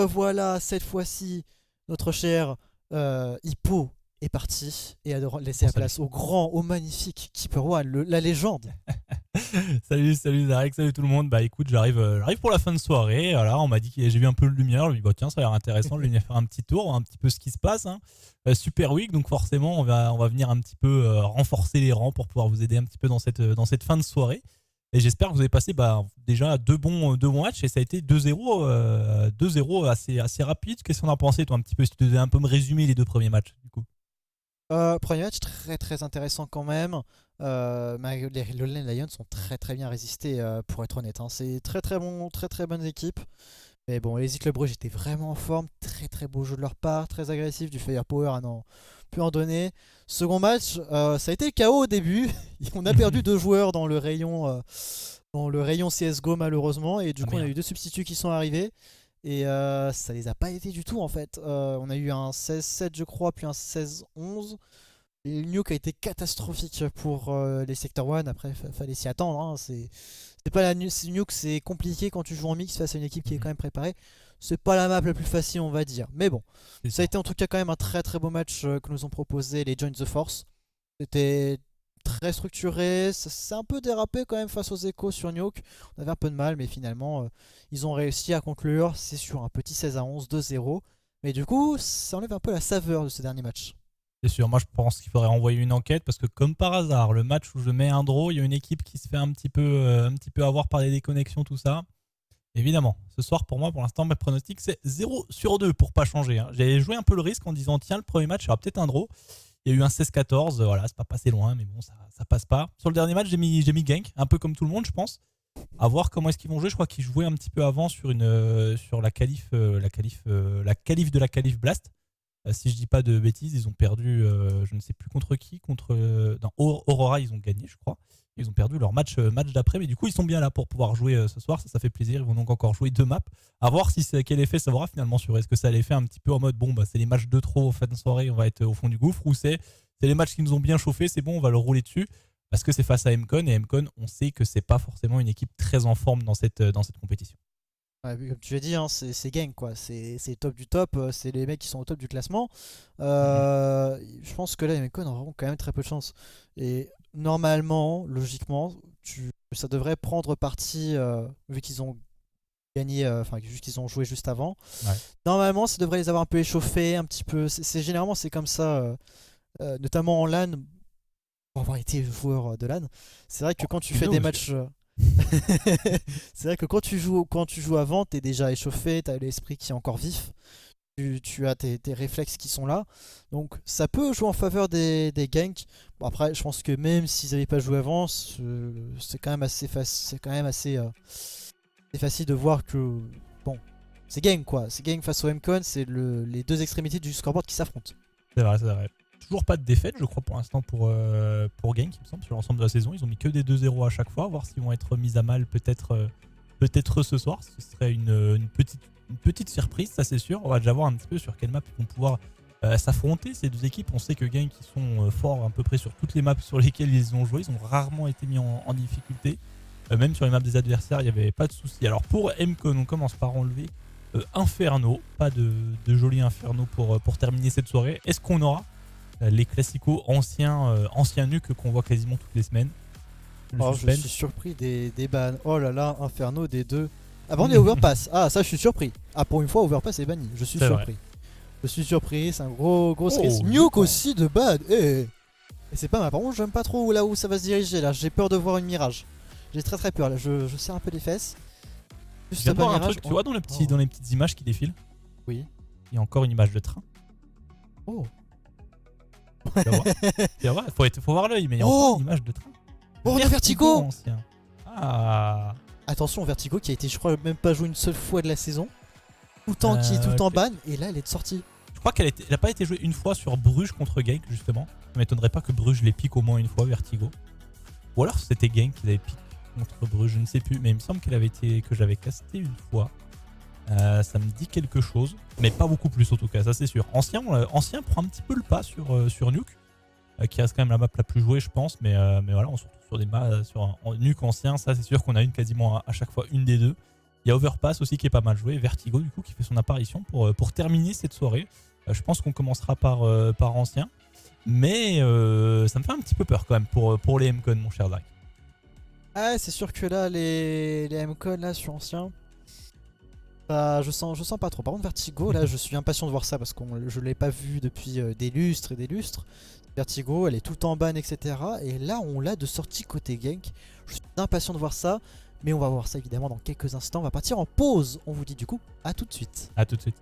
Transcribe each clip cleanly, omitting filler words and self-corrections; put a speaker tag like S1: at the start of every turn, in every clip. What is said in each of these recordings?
S1: revoilà cette fois-ci notre cher Hippo est parti et a laissé
S2: Bon,
S1: la
S2: salut.
S1: place au grand, au magnifique Keeper One, la légende.
S2: Salut Zarek, salut tout le monde. Bah écoute, j'arrive pour la fin de soirée. Voilà, on m'a dit que j'ai vu un peu de lumière. Je me dis bah tiens, ça a l'air intéressant. Je vais venir faire un petit tour, voir un petit peu ce qui se passe. Hein. Super Week, donc forcément on va venir un petit peu renforcer les rangs pour pouvoir vous aider un petit peu dans cette fin de soirée. Et j'espère que vous avez passé déjà deux bons matchs et ça a été 2-0, 2-0 assez rapide. Qu'est-ce qu'on a pensé toi un petit peu si tu devais un peu me résumer les deux premiers matchs du coup?
S1: Premier match très très intéressant quand même. Les Lowland Lions ont très très bien résisté pour être honnête. Hein. C'est très très bon, très très bonne équipe. Mais bon, les Le Bruges étaient vraiment en forme, très très beau jeu de leur part, très agressif, du firepower à n'en plus en donner. Second match, ça a été le chaos au début. On a perdu deux joueurs dans le rayon CSGO malheureusement, et du
S2: Ah
S1: coup on a
S2: merde.
S1: eu deux substituts qui sont arrivés. Et ça les a pas été du tout en fait. On a eu un 16-7 je crois, puis un 16-11. Et le nuke a été catastrophique pour les Sector 1. Après, fallait s'y attendre. Hein. C'est pas la nuke, c'est compliqué quand tu joues en mix face à une équipe qui est
S2: Mhm.
S1: quand même préparée. C'est pas la map la plus facile, on va dire. Mais bon,
S2: C'est
S1: ça a
S2: sûr.
S1: été en tout cas quand même un très très beau match que nous ont proposé les Join the Force. C'était très structuré. Ça s'est un peu dérapé quand même face aux échos sur nuke. On avait un peu de mal, mais finalement, ils ont réussi à conclure. C'est sur un petit 16-11, 2-0. Mais du coup, ça enlève un peu la saveur de ce dernier match.
S2: C'est sûr, moi je pense qu'il faudrait envoyer une enquête parce que comme par hasard, le match où je mets un draw, il y a une équipe qui se fait un petit peu avoir par les déconnexions, tout ça. Évidemment, ce soir pour moi, pour l'instant, mes pronostics c'est 0/2 pour pas changer. Hein. J'avais joué un peu le risque en disant tiens, le premier match, il y aura peut-être un draw. Il y a eu un 16-14, voilà, c'est pas passé loin, mais bon, ça passe pas. Sur le dernier match, j'ai mis gank, un peu comme tout le monde, je pense. À voir comment est-ce qu'ils vont jouer. Je crois qu'ils jouaient un petit peu avant sur la qualif de la qualif Blast. Si je dis pas de bêtises, ils ont perdu, je ne sais plus contre qui, dans Aurora, ils ont gagné, je crois. Ils ont perdu leur match d'après, mais du coup, ils sont bien là pour pouvoir jouer ce soir. Ça fait plaisir. Ils vont donc encore jouer deux maps. À voir si quel effet ça aura finalement sur. Est-ce que ça les fait un petit peu en mode bon, bah, c'est les matchs de trop en fin de soirée, on va être au fond du gouffre, ou c'est les matchs qui nous ont bien chauffé, c'est bon, on va le rouler dessus. Parce que c'est face à MCon et MCon, on sait que c'est pas forcément une équipe très en forme dans cette compétition.
S1: Ouais, comme tu l'as dit, hein, c'est gang quoi. C'est top du top. C'est les mecs qui sont au top du classement.
S2: Mhm.
S1: Je pense que là, les mecs auront quand même très peu de chance. Et normalement, logiquement, ça devrait prendre parti vu qu'ils ont gagné, enfin juste qu'ils ont joué juste avant.
S2: Ouais.
S1: Normalement, ça devrait les avoir un peu échauffés, un petit peu. Généralement c'est comme ça, notamment en LAN. Pour avoir été joueur de LAN, c'est vrai que
S2: Oh,
S1: quand tu
S2: you
S1: fais
S2: know,
S1: des
S2: monsieur.
S1: matchs c'est vrai que quand tu joues avant, t'es déjà échauffé, t'as l'esprit qui est encore vif, tu as tes réflexes qui sont là. Donc ça peut jouer en faveur des ganks. Bon, après, je pense que même s'ils n'avaient pas joué avant, c'est quand même c'est quand même c'est facile de voir que bon, c'est gang quoi. C'est gang face au MCON, c'est les deux extrémités du scoreboard qui s'affrontent.
S2: C'est vrai, c'est vrai. Toujours pas de défaite, je crois, pour l'instant pour Genk, il me semble, sur l'ensemble de la saison. Ils ont mis que des 2-0 à chaque fois, voir s'ils vont être mis à mal peut-être ce soir. Ce serait une petite surprise, ça c'est sûr. On va déjà voir un petit peu sur quelle map ils vont pouvoir s'affronter ces deux équipes. On sait que Genk ils sont forts à peu près sur toutes les maps sur lesquelles ils ont joué. Ils ont rarement été mis en difficulté. Même sur les maps des adversaires, il n'y avait pas de souci. Alors pour MCON, on commence par enlever Inferno. Pas de joli Inferno pour terminer cette soirée. Est-ce qu'on aura les classicos anciens nuques qu'on voit quasiment toutes les semaines? Le
S1: Oh, je suis
S2: suspense.
S1: surpris des bans. Oh là là, Inferno des deux. Ah bon, on est Overpass. Ah, ça, je suis surpris. Ah, pour une fois, Overpass est banni. Je suis
S2: C'est vrai.
S1: surpris. Je suis surpris, c'est un gros risque.
S2: Oh,
S1: Nuke
S2: Nuke.
S1: aussi de ban. Et c'est pas mal. Par contre, j'aime pas trop là où ça va se diriger. Là, j'ai peur de voir une mirage. J'ai très très peur. Là, je serre un peu les fesses.
S2: Je
S1: Juste
S2: viens de
S1: pas
S2: voir un
S1: mirage.
S2: truc, tu
S1: Oh.
S2: vois,
S1: Oh.
S2: dans les petites images qui défilent,
S1: Oui.
S2: il y a encore une image de train.
S1: Oh.
S2: Tu vas voir. Tu vas voir, faut voir l'œil, mais il y a encore
S1: Oh.
S2: une image de train.
S1: Oh, on a Vertigo.
S2: Ancien. Ah.
S1: Attention, Vertigo qui a été, je crois, même pas joué une seule fois de la saison. Tout le temps qui est tout le temps ban. Et là, elle est de sortie.
S2: Je crois qu'elle n'a pas été jouée une fois sur Bruges contre Genk, justement. Ça m'étonnerait pas que Bruges les pique au moins une fois, Vertigo. Ou alors c'était Genk qui l'avait piqué contre Bruges, je ne sais plus. Mais il me semble que j'avais casté une fois. Ça me dit quelque chose. Mais pas beaucoup plus en tout cas, ça c'est sûr. Ancien prend un petit peu le pas sur Nuke. Qui reste quand même la map la plus jouée, je pense. Mais voilà, on se retrouve sur des maps en Nuke ancien. Ça c'est sûr qu'on a une quasiment à chaque fois, une des deux. Il y a Overpass aussi qui est pas mal joué, Vertigo du coup qui fait son apparition pour terminer cette soirée. Je pense qu'on commencera par Ancien, mais ça me fait un petit peu peur quand même pour les MCon, mon cher Zach.
S1: Ah, c'est sûr que là, les MCon là sur Ancien, bah, je sens pas trop. Par contre, Vertigo, là, je suis impatient de voir ça parce que je l'ai pas vu depuis des lustres et des lustres. Vertigo, elle est tout en ban, etc. Et là, on l'a de sortie côté gank. Je suis impatient de voir ça. Mais on va voir ça évidemment dans quelques instants. On va partir en pause. On vous dit du coup à tout de suite.
S2: A tout de suite.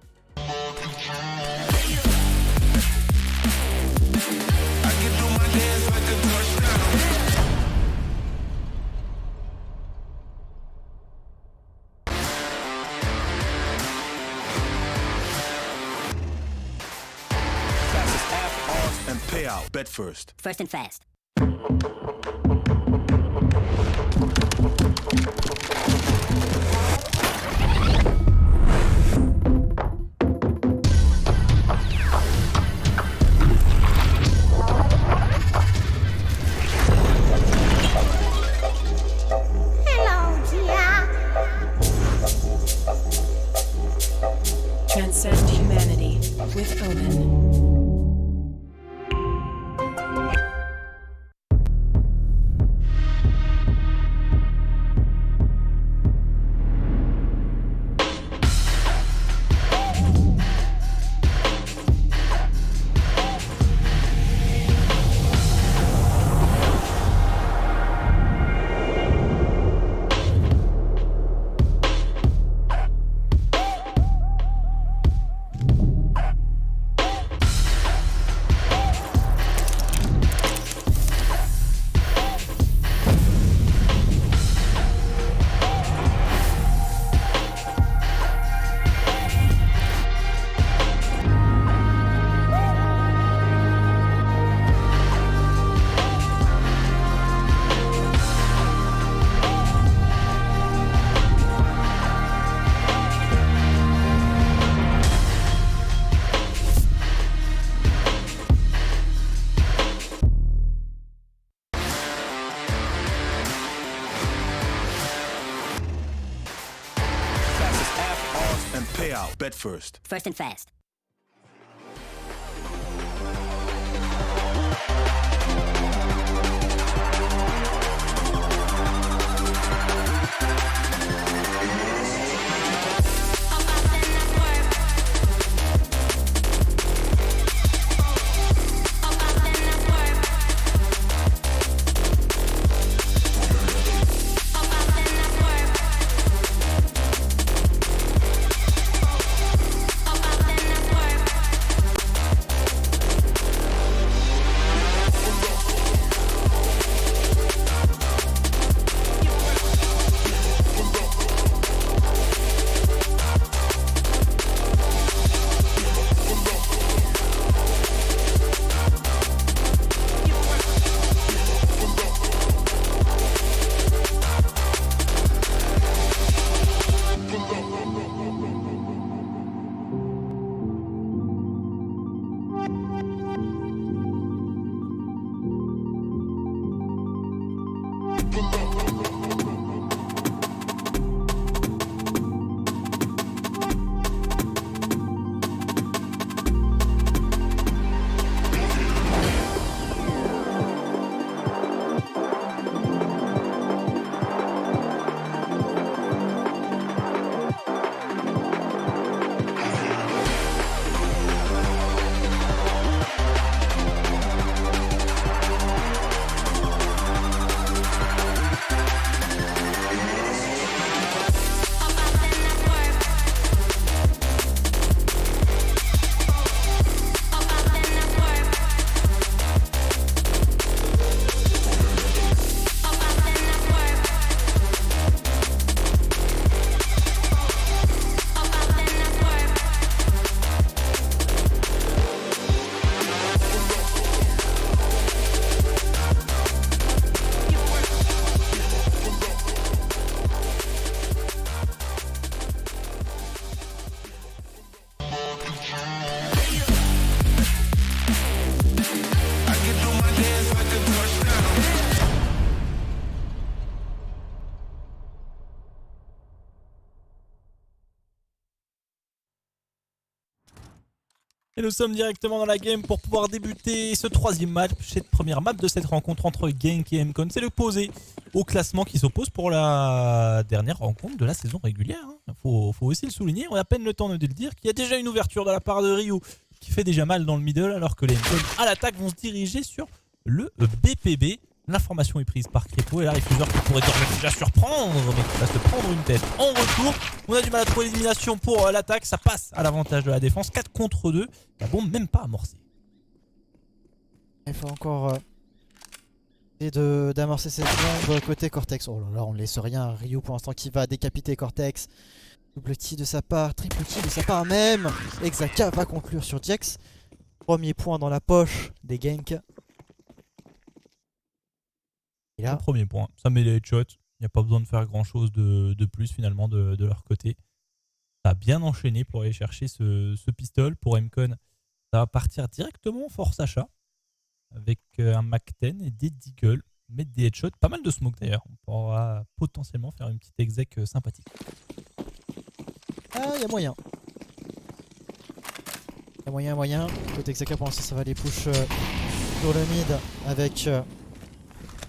S3: Payout. Bet first.
S4: First and fast.
S5: Hello, dear.
S6: Transcend humanity with Omen.
S3: Payout. Bet first.
S4: First and fast.
S2: Et nous sommes directement dans la game pour pouvoir débuter ce troisième match, cette première map de cette rencontre entre Genk et Mcon. C'est l'opposé au classement qui s'oppose pour la dernière rencontre de la saison régulière. Faut aussi le souligner. On a à peine le temps de le dire qu'il y a déjà une ouverture de la part de Ryu qui fait déjà mal dans le middle alors que les Mcon à l'attaque vont se diriger sur le BPB. L'information est prise par Crépo et là Refuseur qui pourrait déjà surprendre mais qui va se prendre une tête en retour. On a du mal à trouver l'élimination pour l'attaque, ça passe à l'avantage de la défense, 4 contre 2, la bombe même pas amorcée.
S1: Il faut encore essayer d'amorcer cette bombe côté Cortex. Oh là là, on ne laisse rien. Ryu pour l'instant qui va décapiter Cortex. Double kill de sa part, triple kill de sa part même. Exaka va conclure sur Jax. Premier point dans la poche des Genk. Et là,
S2: Le premier point, ça met les headshots. Il n'y a pas besoin de faire grand chose de plus finalement de leur côté. Ça a bien enchaîné pour aller chercher ce pistol. Pour Mcon, ça va partir directement force achat avec un Mac 10 et des Deagle. Mettre des headshots, pas mal de smoke d'ailleurs. On pourra potentiellement faire une petite exec sympathique.
S1: ah, il y a moyen. Il y a moyen. Côté Exaka pour l'instant ça va les push sur le mid avec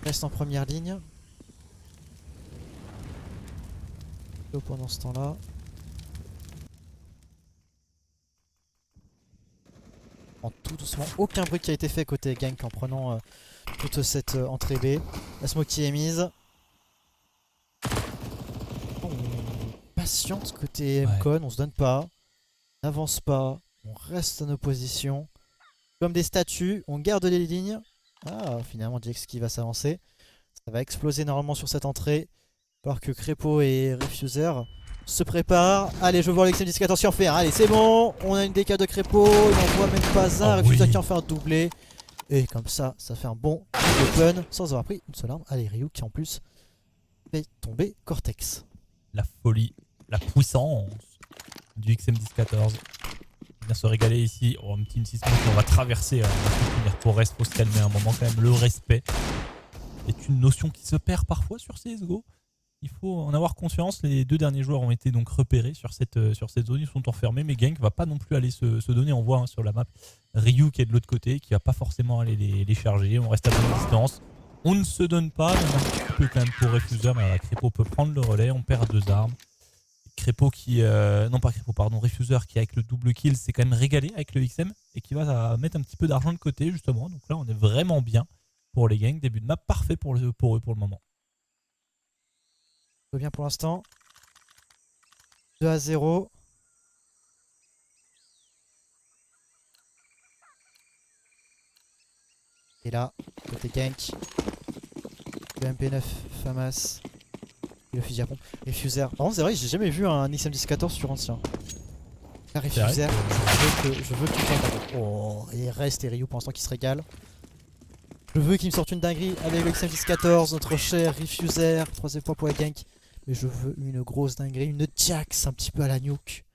S1: reste en première ligne. Pendant ce temps-là. En tout doucement, aucun bruit qui a été fait côté Genk en prenant toute cette entrée B. La smoke qui est mise. On patiente côté Mcon, on se donne pas. On n'avance pas. On reste en opposition. Comme des statues, on garde les lignes. Ah, finalement Jax qui va s'avancer. Ça va exploser normalement sur cette entrée. Alors que Crépo et Refuser se préparent. Allez, je veux voir l'XM10. Attention, faire. Allez, c'est bon. On a une DK de Crépo. Il n'envoie même pas un. Refuser qui en fait un doublé. Et comme ça, ça fait un bon open sans avoir pris une seule arme. Allez, Ryu qui en plus fait tomber Cortex.
S2: La folie, la puissance du XM10-14. Bien se régaler ici. Oh, un petit 6 on va traverser. Pour reste, faut se calmer un moment quand même. Le respect est une notion qui se perd parfois sur CSGO. Il faut en avoir conscience. Les deux derniers joueurs ont été donc repérés sur cette zone. Ils sont enfermés, mais Genk va pas non plus aller se donner. On voit sur la map Ryu qui est de l'autre côté, qui va pas forcément aller les charger. On reste à bonne distance. On ne se donne pas, même un petit peu quand même pour Refuser. Mais la Crépo peut prendre le relais. On perd 2 armes. Crépo qui... non pas Crépo, pardon. Refuser qui avec le double kill s'est quand même régalé avec le XM et qui va mettre un petit peu d'argent de côté justement. Donc là on est vraiment bien pour les Genk. Début de map parfait pour eux pour le moment.
S1: Tout bien pour l'instant. 2-0. Et là, côté Genk. Le MP9 Famas. Et le fusil à pompe. Refuser. Par contre, c'est vrai que j'ai jamais vu un XM10-14 sur ancien. La Refuser, je veux qu'il fasse. Oh, et il reste et Ryu pour l'instant qui se régale. Je veux qu'il me sorte une dinguerie avec le XM10-14, notre cher Refuser. 3e point pour la Genk. Mais je veux une grosse dinguerie, une Jax un petit peu à la nuke.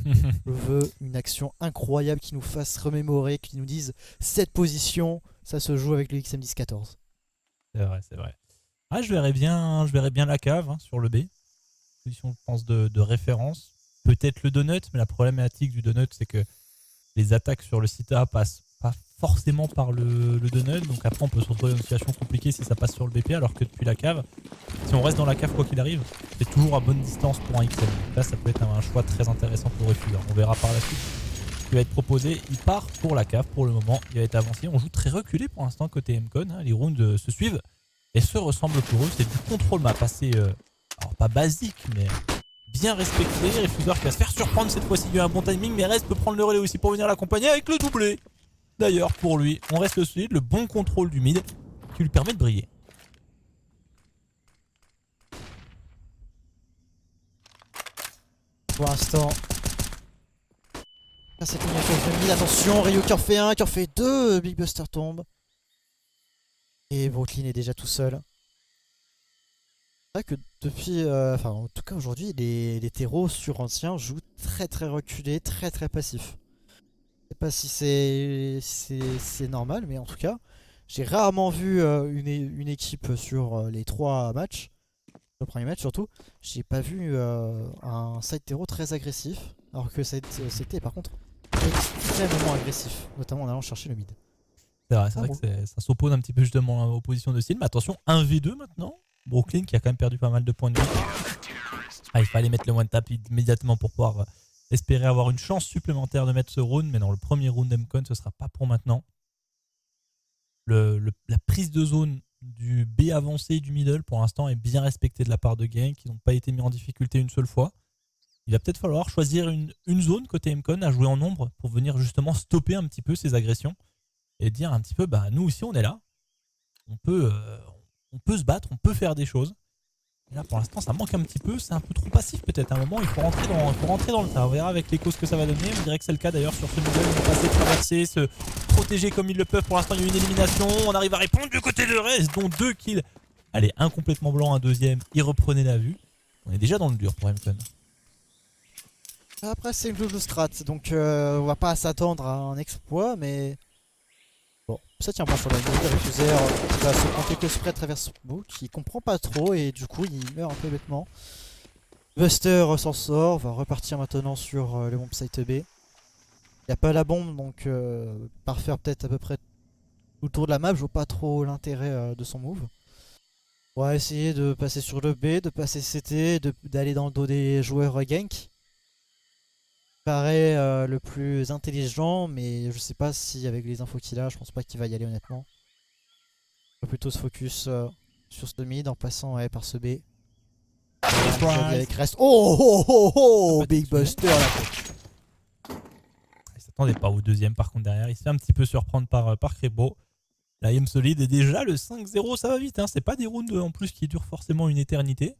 S1: Je veux une action incroyable qui nous fasse remémorer, qui nous dise cette position, ça se joue avec le XM10-14.
S2: C'est vrai, c'est vrai. Ah, je verrais bien la cave sur le B. Position, je pense, de référence. Peut-être le donut, mais la problématique du donut, c'est que les attaques sur le site A passent pas forcément par le donut. Donc après, on peut se retrouver dans une situation compliquée si ça passe sur le BP, alors que depuis la cave, si on reste dans la cave quoi qu'il arrive, c'est toujours à bonne distance pour un XM. Donc là, ça peut être un choix très intéressant pour Refuser. On verra par la suite ce qui va être proposé. Il part pour la cave pour le moment. Il va être avancé. On joue très reculé pour l'instant côté Mcon. Les rounds se suivent et se ressemblent pour eux. C'est du contrôle map assez, alors pas basique, mais bien respecté. Refuser qui va se faire surprendre cette fois-ci. Il y a un bon timing, mais Rest peut prendre le relais aussi pour venir l'accompagner avec le doublé. D'ailleurs, pour lui, on reste solide. Le bon contrôle du mid qui lui permet de briller.
S1: Pour l'instant, là cette miniature de mid, attention, Ryu qui en fait un, qui en fait deux, Big Buster tombe. Et Brooklyn est déjà tout seul. C'est vrai que depuis, enfin en tout cas aujourd'hui, les terreaux sur ancien jouent très très reculés, très très passifs. Je sais pas si c'est normal, mais en tout cas, j'ai rarement vu une équipe sur les 3 matchs. Le premier match surtout, j'ai pas vu un side terreau très agressif, alors que c'était par contre extrêmement agressif, notamment en allant chercher le mid.
S2: C'est vrai
S1: bon.
S2: que ça s'oppose un petit peu justement aux positions de style. Mais attention, 1v2 maintenant. Brooklyn qui a quand même perdu pas mal de points de vie. Il fallait mettre le one tap immédiatement pour pouvoir espérer avoir une chance supplémentaire de mettre ce round. Mais dans le premier round Mcon, ce sera pas pour maintenant. La prise de zone du B avancé et du middle pour l'instant est bien respectée de la part de Gang, qui n'ont pas été mis en difficulté une seule fois. Il va peut-être falloir choisir une zone côté Mcon à jouer en nombre pour venir justement stopper un petit peu ces agressions et dire un petit peu nous aussi on est là, on peut se battre, on peut faire des choses. Et là pour l'instant ça manque un petit peu, c'est un peu trop passif peut-être. À un moment il faut rentrer dans le tas. On verra avec les causes que ça va donner. On dirait que c'est le cas d'ailleurs sur ce middle. Ils vont passer, traverser, se protéger comme ils le peuvent. Pour l'instant il y a eu une élimination, on arrive à répondre du côté de Rez, dont 2 kills. Allez, un complètement blanc, un deuxième, il reprenait la vue. On est déjà dans le dur pour Mcon.
S1: Après c'est une Jojo strat, donc on va pas s'attendre à un exploit, mais bon, ça tient pas sur la ligne. Le Refuser qui va se prendre quelques sprays à travers son book, qui comprend pas trop et du coup il meurt un peu bêtement. Buster s'en sort, va repartir maintenant sur le bomb site B. Il n'y a pas la bombe, donc par faire peut-être à peu près tout le tour de la map, je vois pas trop l'intérêt de son move. On va essayer de passer sur le B, de passer CT, d'aller dans le dos des joueurs gank. Paraît le plus intelligent, mais je sais pas si avec les infos qu'il a, je pense pas qu'il va y aller honnêtement. On va plutôt se focus sur ce mid en passant par ce B. Avec reste. Oh Big Buster là.
S2: Il s'attendait pas au deuxième par contre derrière. Il se fait un petit peu surprendre par Krebo. La aim solide et déjà le 5-0 ça va vite. Hein. C'est pas des rounds en plus qui durent forcément une éternité.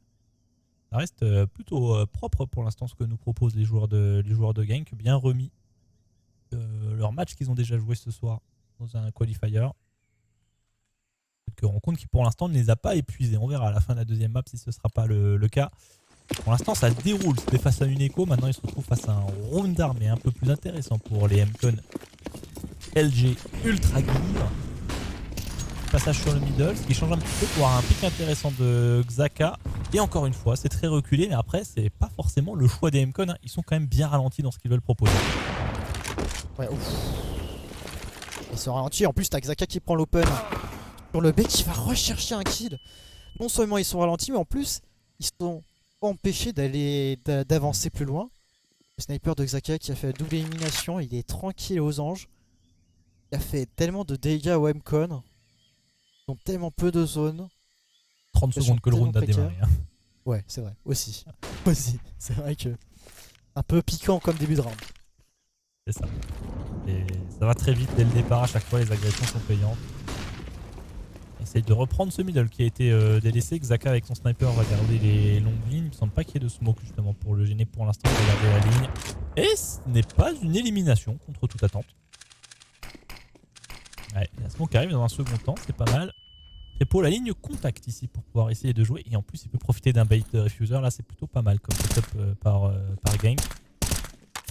S2: Ça reste plutôt propre pour l'instant ce que nous proposent les joueurs de Gank. Bien remis leur match qu'ils ont déjà joué ce soir dans un qualifier. Quelques rencontres qui pour l'instant ne les a pas épuisés. On verra à la fin de la deuxième map si ce ne sera pas le cas. Pour l'instant ça déroule. C'était face à une écho. Maintenant ils se retrouvent face à un round d'armée un peu plus intéressant pour les Mcon. LG Ultra Gear. Passage sur le middle, ce qui change un petit peu pour avoir un pic intéressant de Xhaka. Et encore une fois, c'est très reculé, mais après, c'est pas forcément le choix des Mcon. Hein. Ils sont quand même bien ralentis dans ce qu'ils veulent proposer.
S1: Ouais, ouf. Ils sont ralentis. En plus, t'as Xhaka qui prend l'open sur le B qui va rechercher un kill. Non seulement ils sont ralentis, mais en plus, ils sont empêchés d'avancer plus loin. Le sniper de Xhaka qui a fait double élimination, il est tranquille aux anges. Il a fait tellement de dégâts aux Mcon. Ils ont tellement peu de zones.
S2: 30 secondes que le round a démarré. Hein.
S1: Ouais, c'est vrai, aussi. C'est vrai que un peu piquant comme début de round.
S2: C'est ça. Et ça va très vite dès le départ. À chaque fois, les agressions sont payantes. Essaye de reprendre ce middle qui a été délaissé. Xhaka avec son sniper va garder les longues lignes. Il me semble pas qu'il y ait de smoke justement pour le gêner pour l'instant. Il va garder la ligne. Et ce n'est pas une élimination contre toute attente. Ouais, la smoke arrive dans un second temps, c'est pas mal. Et pour la ligne contact ici pour pouvoir essayer de jouer. Et en plus, il peut profiter d'un bait de Refuser. Là, c'est plutôt pas mal comme setup par Gank.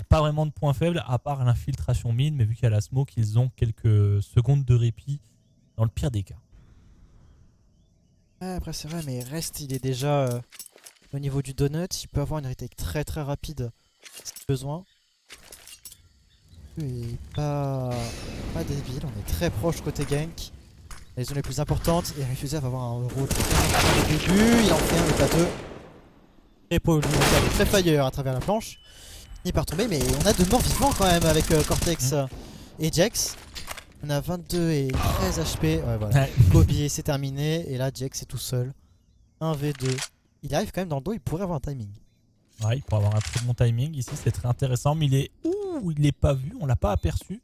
S2: Pas vraiment de points faibles à part l'infiltration mid. Mais vu qu'il y a la smoke, ils ont quelques secondes de répit dans le pire des cas.
S1: Ouais, après, c'est vrai, mais Rest, il est déjà au niveau du donut. Il peut avoir une retake très très rapide si besoin. Il est pas débile. On est très proche côté Gank. Les zones les plus importantes et Refuser va avoir un rôle au début, il en fait un mais pas deux. Épaule très fire à travers la planche. Il finit par tomber mais on a de morts vivants quand même avec Cortex et Jax. On a 22 et 13 HP. Ouais voilà. Kobe c'est terminé et là Jax est tout seul. 1v2. Il arrive quand même dans le dos, il pourrait avoir un timing.
S2: Ouais, il pourrait avoir un très bon timing ici, c'est très intéressant, mais il est pas vu, on l'a pas aperçu.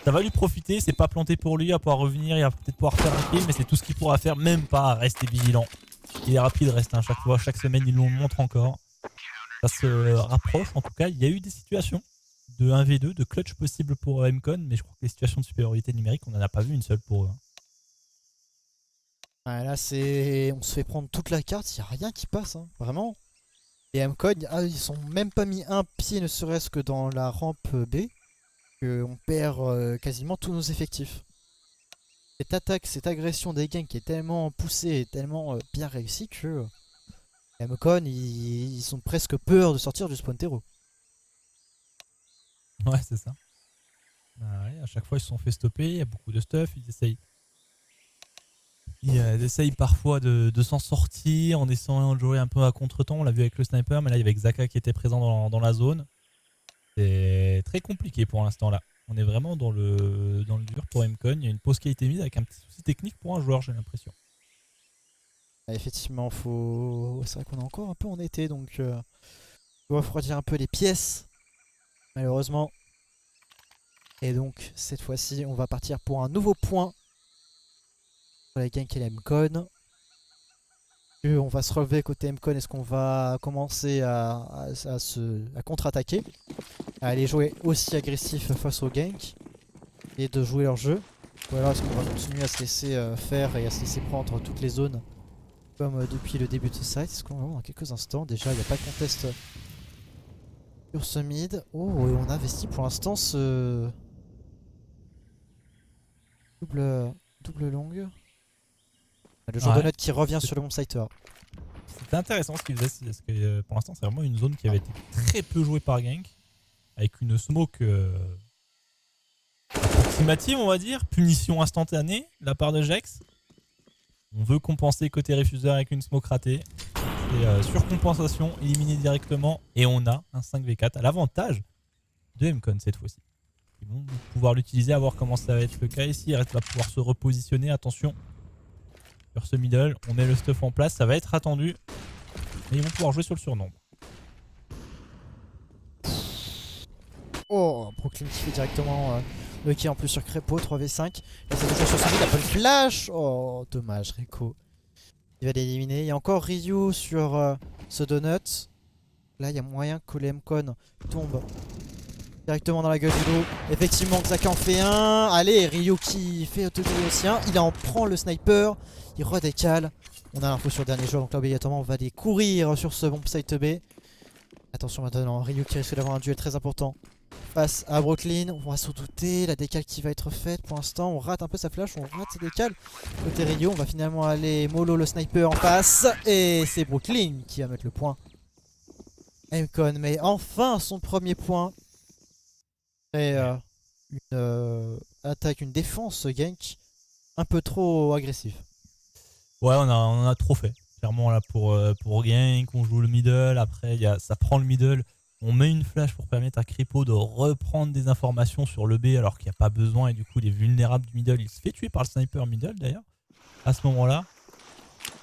S2: Ça va lui profiter, c'est pas planté pour lui, il va pouvoir revenir, il va peut-être pouvoir faire un kill, mais c'est tout ce qu'il pourra faire, même pas rester vigilant. Il est rapide, reste à chaque fois, chaque semaine, il nous le montre encore. Ça se rapproche, en tout cas, il y a eu des situations de 1v2, de clutch possible pour Mcon, mais je crois que les situations de supériorité numérique, on n'en a pas vu une seule pour eux.
S1: Ouais, là, on se fait prendre toute la carte, il n'y a rien qui passe, hein. Vraiment. Les Mcon, ils sont même pas mis un pied, ne serait-ce que dans la rampe B, qu'on perd quasiment tous nos effectifs. Cette attaque, cette agression des gangs qui est tellement poussée et tellement bien réussie que les Mcon, ils ont presque peur de sortir du spawn terreau.
S2: Ouais, c'est ça. pareil, à chaque fois ils se sont fait stopper, il y a beaucoup de stuff, ils essayent parfois de s'en sortir en essayant de jouer un peu à contre-temps. On l'a vu avec le sniper, mais là il y avait Xhaka qui était présent dans la zone. C'est très compliqué pour l'instant là. On est vraiment dans le dur pour MCon. Il y a une pause qui a été mise avec un petit souci technique pour un joueur, j'ai l'impression.
S1: Effectivement, c'est vrai qu'on est encore un peu en été, donc il faut refroidir un peu les pièces, malheureusement. Et donc, cette fois-ci, on va partir pour un nouveau point pour la gank et la MCon. On va se relever côté MCon. Est-ce qu'on va commencer à contre-attaquer, à aller jouer aussi agressif face au gank et de jouer leur jeu, ou alors est-ce qu'on va continuer à se laisser faire et à se laisser prendre toutes les zones comme depuis le début de ce site? Est-ce qu'on va voir dans quelques instants? Déjà, il n'y a pas de contest sur ce mid. Oh, et on investit pour l'instant ce double longue. Le joueur de note qui revient sur le bon site.
S2: C'était intéressant ce qu'il faisait, parce que pour l'instant c'est vraiment une zone qui avait été très peu jouée par gank, avec une smoke approximative, on va dire, punition instantanée de la part de Jax. On veut compenser côté Refuser avec une smoke ratée. C'est surcompensation, éliminé directement. Et on a un 5v4 à l'avantage de MCon cette fois-ci. Ils vont pouvoir l'utiliser, à voir comment ça va être le cas ici. Arrête va pouvoir se repositionner. Attention sur ce middle. On met le stuff en place. Ça va être attendu. Mais ils vont pouvoir jouer sur le surnombre.
S1: Oh, Brooklyn qui fait directement le kill en plus sur Crépo, 3v5. Là, c'est toujours sur son mid, il a pas le flash. Oh, dommage, Rico. Il va l'éliminer. Il y a encore Ryu sur ce donut. Là, il y a moyen que les MCon tombent directement dans la gueule du loup. Effectivement, Xhaka en fait un. Allez, Ryu qui fait aussi un. Il en prend le sniper. Il redécale. On a l'info sur le dernier joueur, donc là, obligatoirement, on va aller courir sur ce bon site B. Attention maintenant, Ryu qui risque d'avoir un duel très important face à Brooklyn. On va s'en douter, la décale qui va être faite pour l'instant. On rate un peu sa flash, on rate sa décale. Côté Ryu, on va finalement aller mollo le sniper en face. Et c'est Brooklyn qui va mettre le point. MCon met enfin son premier point. Et une attaque, une défense gank un peu trop agressive.
S2: Ouais, on en a trop fait. Clairement là pour gank, on joue le middle. Après, ça prend le middle. On met une flash pour permettre à Crépo de reprendre des informations sur le B alors qu'il n'y a pas besoin. Et du coup, il est vulnérable du middle. Il se fait tuer par le sniper middle d'ailleurs. À ce moment-là,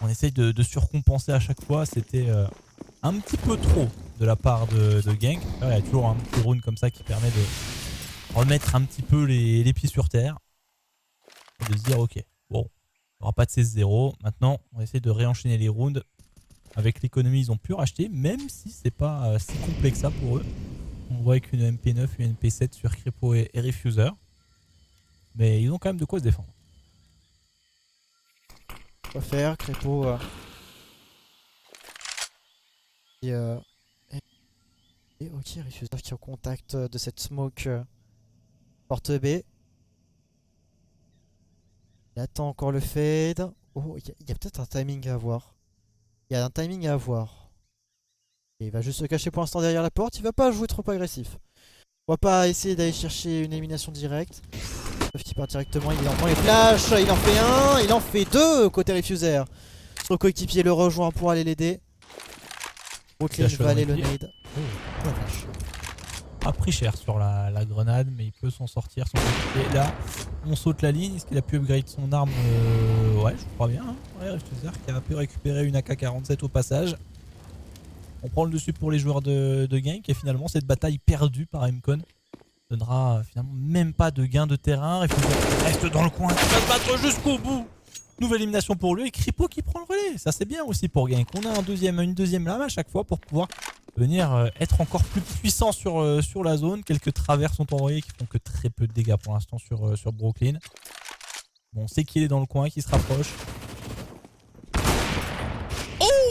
S2: on essaye de surcompenser à chaque fois. C'était un petit peu trop de la part de gank. Il y a toujours un petit round comme ça qui permet de remettre un petit peu les pieds sur terre. Et de se dire, ok, bon, il n'y aura pas de 16-0. Maintenant, on essaie de réenchaîner les rounds. Avec l'économie, ils ont pu racheter, même si c'est pas si complexe ça pour eux. On voit avec une MP9, une MP7 sur Crépo et Refuser. Mais ils ont quand même de quoi se défendre.
S1: Quoi faire, Crépo et ok, Refuser qui est au contact de cette smoke porte B. Il attend encore le fade. Oh, il y a peut-être un timing à avoir. Il y a un timing à avoir. Et il va juste se cacher pour l'instant derrière la porte. Il va pas jouer trop agressif. On va pas essayer d'aller chercher une élimination directe. Sauf qu'il part directement. Il en prend les flashs. Il en fait un. Il en fait deux côté Refuser. Son coéquipier le rejoint pour aller l'aider. Brooklyn va aller le nade. Oh, la flash.
S2: A pris cher sur la grenade, mais il peut s'en sortir. Et là, on saute la ligne. Est-ce qu'il a pu upgrade son arme? Ouais, je crois bien. Hein. Ouais, Refuser qui a pu récupérer une AK-47 au passage. On prend le dessus pour les joueurs de gank. Et finalement, cette bataille perdue par MCon donnera finalement même pas de gain de terrain. Refuser reste dans le coin, il va se battre jusqu'au bout. Nouvelle élimination pour lui. Et Crépo qui prend le relais. Ça, c'est bien aussi pour gank. On a une deuxième lame à chaque fois pour pouvoir venir être encore plus puissant sur la zone. Quelques travers sont envoyés qui font que très peu de dégâts pour l'instant sur Brooklyn. Bon, on sait qu'il est dans le coin, qu'il se rapproche.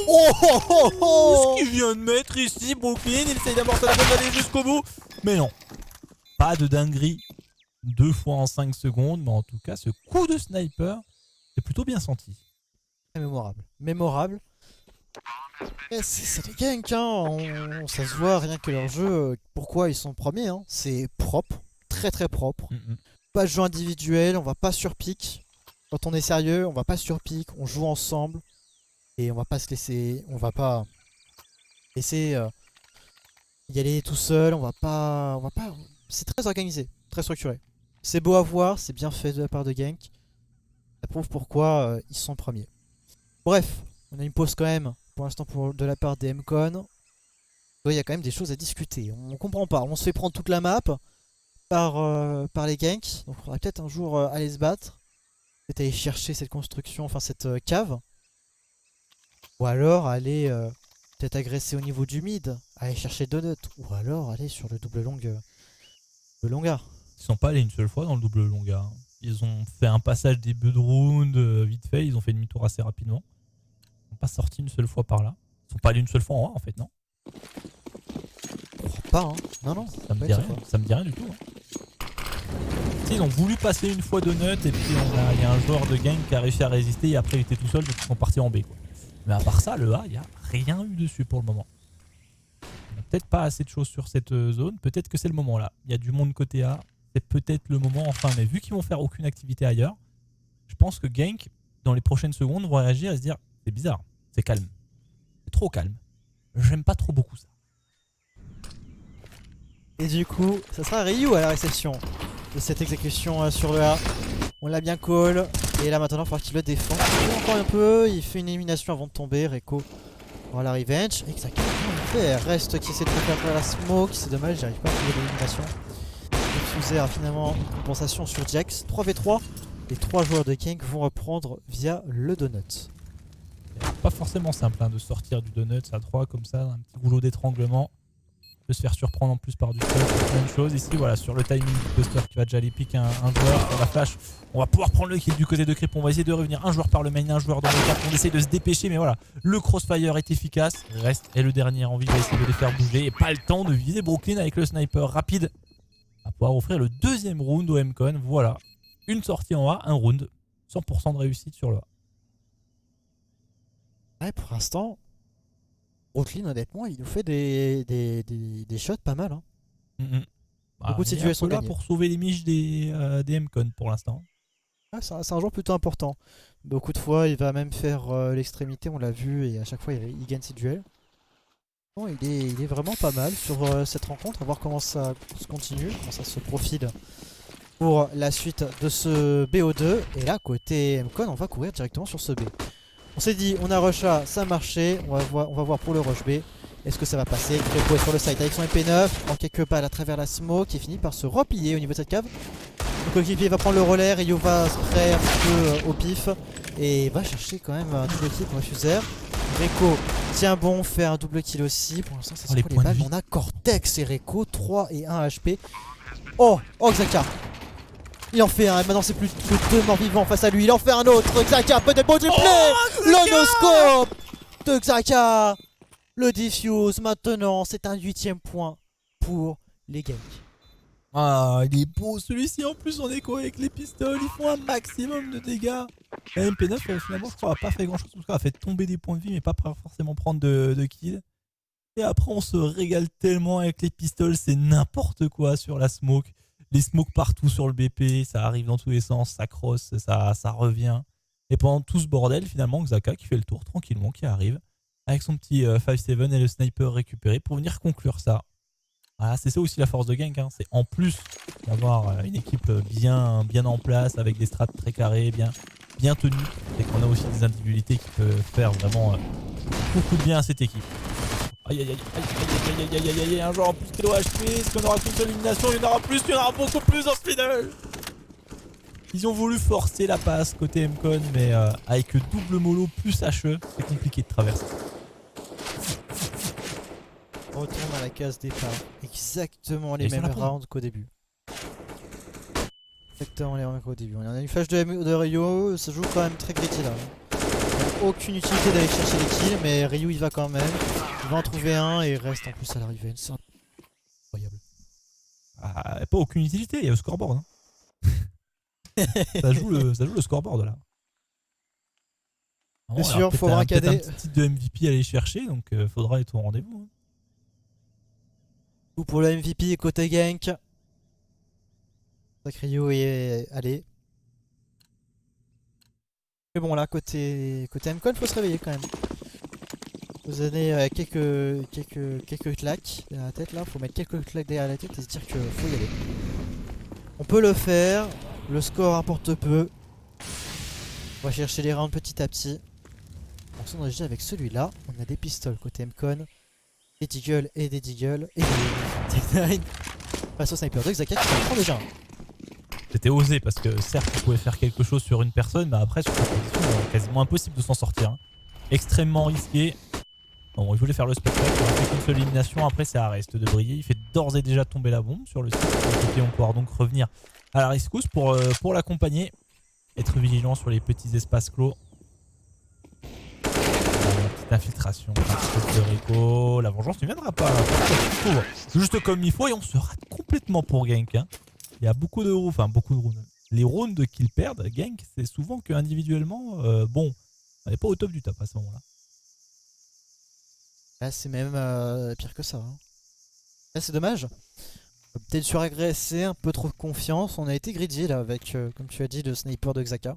S2: Oh, ce qu'il vient de mettre ici, Brooklyn. Il essaye d'amorcer la bombe, d'aller jusqu'au bout. Mais non, pas de dinguerie 2 fois en 5 secondes. Mais en tout cas, ce coup de sniper est plutôt bien senti.
S1: Mémorable. Mémorable. C'est des ganks, hein. Ça se voit rien que leur jeu. Pourquoi ils sont premiers, hein. C'est propre, très très propre.
S2: Mhm.
S1: Pas de jeu individuel, on va pas sur pique. Quand on est sérieux, on va pas sur pique, on joue ensemble. Et on va pas se laisser. On va pas laisser y aller tout seul. On va pas. C'est très organisé, très structuré. C'est beau à voir, c'est bien fait de la part de Genk. Ça prouve pourquoi ils sont premiers. Bref, on a une pause quand même pour l'instant de la part des MCon. Il y a quand même des choses à discuter. On comprend pas. On se fait prendre toute la map par les Genk. Donc il faudra peut-être un jour aller se battre. Peut-être aller chercher cette construction, enfin cette cave. Ou alors aller peut-être agresser au niveau du mid. Aller chercher Donut. Ou alors aller sur le double longa.
S2: Ils sont pas allés une seule fois dans le double longa. Hein. Ils ont fait un passage début de round vite fait. Ils ont fait demi-tour assez rapidement. Ils sont pas sortis une seule fois par là. Ils sont pas allés une seule fois en A en fait, non?
S1: Je crois pas, hein. Non.
S2: Ça me
S1: pas
S2: dit
S1: une
S2: rien.
S1: seule fois.
S2: Ça me dit rien du tout. Hein. Tu sais, ils ont voulu passer une fois Donut et puis il y a un joueur de gang qui a réussi à résister et après il était tout seul donc ils sont partis en B quoi. Mais à part ça, le A, il n'y a rien eu dessus pour le moment. On n'a peut-être pas assez de choses sur cette zone. Peut-être que c'est le moment là. Il y a du monde côté A. C'est peut-être le moment enfin. Mais vu qu'ils vont faire aucune activité ailleurs, je pense que Genk, dans les prochaines secondes, vont réagir et se dire c'est bizarre, c'est calme. C'est trop calme. J'aime pas trop beaucoup ça.
S1: Et du coup, ça sera Ryu à la réception de cette exécution sur le A. On l'a bien call. Et là maintenant, il va falloir qu'il le défende. Il joue encore un peu. Il fait une élimination avant de tomber. Reiko aura la revenge. Et que ça fait. Reste qui essaie de faire la smoke. C'est dommage, j'arrive pas à trouver l'élimination. Diffuser a finalement une compensation sur Jax. 3v3. Les 3 joueurs de King vont reprendre via le donut.
S2: Pas forcément simple hein, de sortir du donut à 3 comme ça, un petit rouleau d'étranglement. De se faire surprendre en plus par du stuff, plein de choses. Ici, voilà, sur le timing du Buster qui va déjà aller piquer un joueur sur la flash. On va pouvoir prendre le kill du côté de Crip. On va essayer de revenir un joueur par le main, un joueur dans le cap. On essaie de se dépêcher, mais voilà, le crossfire est efficace. Reste et le dernier envie va essayer de les faire bouger. Et pas le temps de viser Brooklyn avec le sniper rapide. On va pouvoir offrir le deuxième round au MCon. Voilà, une sortie en A, un round. 100% de réussite sur le A.
S1: Ouais, pour l'instant, Brooklyn, honnêtement, il nous fait des shots pas mal. Hein. Beaucoup de ces duels sont
S2: là
S1: gagnés.
S2: pour sauver les miches des MCon pour l'instant.
S1: Ouais, c'est un joueur plutôt important. Beaucoup de fois, il va même faire l'extrémité, on l'a vu, et à chaque fois, il gagne ses duels. Bon, il est vraiment pas mal sur cette rencontre. À voir comment ça se continue, comment ça se profile pour la suite de ce BO2. Et là, côté MCon, on va courir directement sur ce B. On s'est dit, on a rush A, ça a marché. On va voir pour le rush B. Est-ce que ça va passer? Greco est sur le site avec son MP9, en quelques balles à travers la smoke, et finit par se replier au niveau de cette cave. Le coéquipier va prendre le relais, Ryo va spray un petit peu au pif et va chercher quand même un double kill pour Refuser. Reco tient bon, fait un double kill aussi. Pour l'instant, ça se les balles. On a Cortex et Reco, 3 et 1 HP. Oh Xhaka, il en fait un, maintenant c'est plus que 2 morts vivants face à lui. Il en fait un autre, Xhaka, peut-être beau replay. Le no-scope de Xhaka. Le diffuse maintenant, c'est un 8ème point pour les Genk.
S2: Ah, il est beau celui-ci en plus en écho avec les pistoles, ils font un maximum de dégâts. La MP9 finalement je crois a pas fait grand chose, parce qu'elle a fait tomber des points de vie mais pas forcément prendre de kills. Et après on se régale tellement avec les pistoles, c'est n'importe quoi sur la smoke. Les smokes partout sur le BP, ça arrive dans tous les sens, ça cross, ça revient. Et pendant tout ce bordel finalement Xhaka qui fait le tour tranquillement, qui arrive avec son petit 5-7 et le sniper récupéré pour venir conclure ça. Voilà, c'est ça aussi la force de Genk, hein. C'est en plus d'avoir une équipe bien en place avec des strats très carrés, bien tenues, et qu'on a aussi des individualités qui peuvent faire vraiment beaucoup de bien à cette équipe. Aïe aïe aïe aïe aïe aïe aïe aïe, un joueur en plus qui doit HP, est-ce qu'on aura qu'une seule élimination? Il y en aura plus, il y en aura beaucoup plus en final. Ils ont voulu forcer la passe côté MCon, mais avec double mollo plus HE, c'est compliqué de traverser.
S1: On retourne à la case départ. Exactement les
S2: Et
S1: mêmes rounds qu'au début. Exactement les mêmes qu'au début. On a une flash de Ryo, ça joue quand même très gritty là. Il n'y a aucune utilité d'aller chercher les kills, mais Ryu il va quand même. Il va en trouver un et il reste en plus à l'arrivée. C'est incroyable.
S2: Ah, pas aucune utilité, il y a le scoreboard. Hein. ça joue le scoreboard là.
S1: Bien sûr, faut avoir un
S2: peut-être
S1: cadet.
S2: un petit titre de MVP à aller chercher, donc faudra être au rendez-vous. Hein.
S1: Tout pour le MVP côté Genk. Rio est allé. Mais bon là côté MCon faut se réveiller quand même. Vous avez quelques claques derrière la tête là, faut mettre quelques claques derrière la tête et se dire que faut y aller. On peut le faire, le score importe peu. On va chercher les rounds petit à petit. On a déjà avec celui-là, on a des pistoles côté MCon, des Deagle et des Deagle et des T9 face au sniper de Xaka qui en prend déjà un.
S2: C'était osé parce que certes on pouvait faire quelque chose sur une personne, mais après sur cette position quasiment impossible de s'en sortir. Hein. Extrêmement risqué. Bon, il voulait faire le spectacle, il a fait qu'une seule élimination, après c'est à reste de briller. Il fait d'ores et déjà tomber la bombe sur le site. Et on pourra donc revenir à la rescousse pour l'accompagner. Être vigilant sur les petits espaces clos. Petite infiltration, un petit peu de Rico. La vengeance ne viendra pas. Juste comme il faut et on se rate complètement pour gank. Hein. Il y a beaucoup de rounds. Les rounds qu'ils perdent, gank, c'est souvent que individuellement, bon, on n'est pas au top du top à ce moment-là.
S1: Là c'est même pire que ça. Hein. Là c'est dommage. Peut-être suragressé, un peu trop de confiance. On a été greedy là avec, comme tu as dit, le sniper de Xaka.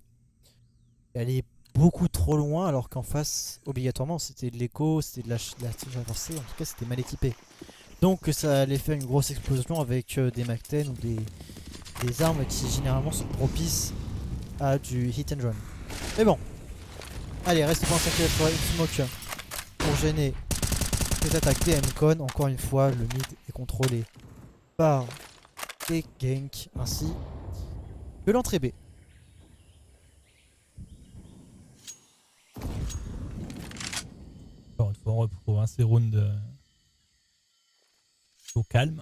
S1: Elle est beaucoup trop loin alors qu'en face, obligatoirement, c'était de l'écho, c'était de la tige avancée. En tout cas c'était mal équipé. Donc ça allait faire une grosse explosion avec des MAC-10 ou des armes qui généralement sont propices à du hit and run. Mais bon. Allez, reste pour un 5 smoke pour gêner les attaques des MCon. Encore une fois, le mid est contrôlé par des ganks ainsi que l'entrée B.
S2: Encore une fois, on retrouve ces rounds au calme.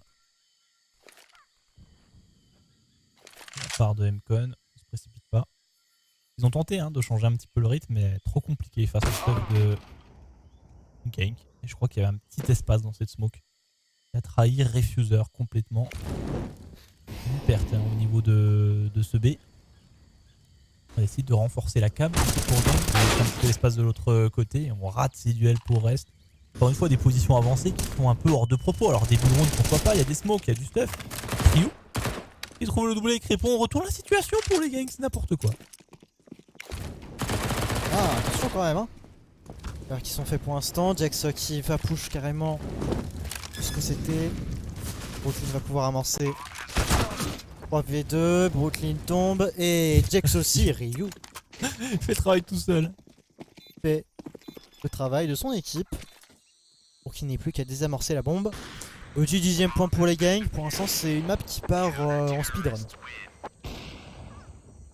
S2: De la part de MCon, on se précipite pas. Ils ont tenté de changer un petit peu le rythme, mais trop compliqué face au stuff de gank. Et je crois qu'il y avait un petit espace dans cette smoke. Il a trahi Refuser complètement. Une perte au niveau de ce B. On va essayer de renforcer la cam pour un petit peu l'espace de l'autre côté. On rate ces duels pour reste. Encore une fois, des positions avancées qui sont un peu hors de propos. Alors début de round, pourquoi pas, il y a des smokes, il y a du stuff. Ryu qui trouve le double avec Répond. On retourne la situation pour les gangs, c'est n'importe quoi.
S1: Ah, attention quand même, hein. Alors qu'ils sont faits pour l'instant. Jax qui va push carrément ce que c'était. Brooklyn va pouvoir amorcer 3v2. Brooklyn tombe et Jax aussi. Ryu
S2: Il fait travail tout seul.
S1: fait le travail de son équipe pour qu'il n'ait plus qu'à désamorcer la bombe. Au-dessus du 10e point pour les gangs. Pour l'instant, c'est une map qui part en speedrun.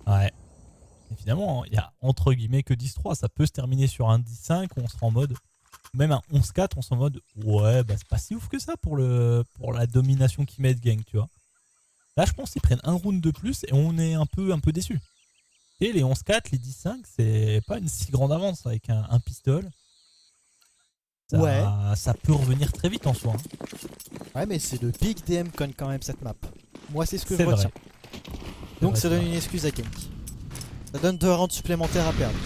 S2: Ouais. Et finalement, il y a entre guillemets que 10-3. Ça peut se terminer sur un 10-5 où on sera en mode. Même un 11-4, on sera en mode. Ouais, bah c'est pas si ouf que ça pour la domination qu'ils mettent gang, tu vois. Là, je pense qu'ils prennent un round de plus et on est un peu déçus. Et les 11-4, les 10-5, c'est pas une si grande avance avec un pistol. Ça peut revenir très vite en soi.
S1: Ouais, mais c'est le big DM con quand même cette map. Moi, c'est ce que je
S2: C'est vrai.
S1: retiens. Donc
S2: vrai,
S1: ça donne
S2: c'est
S1: une excuse à Genk. Ça donne 2 rounds supplémentaires à perdre.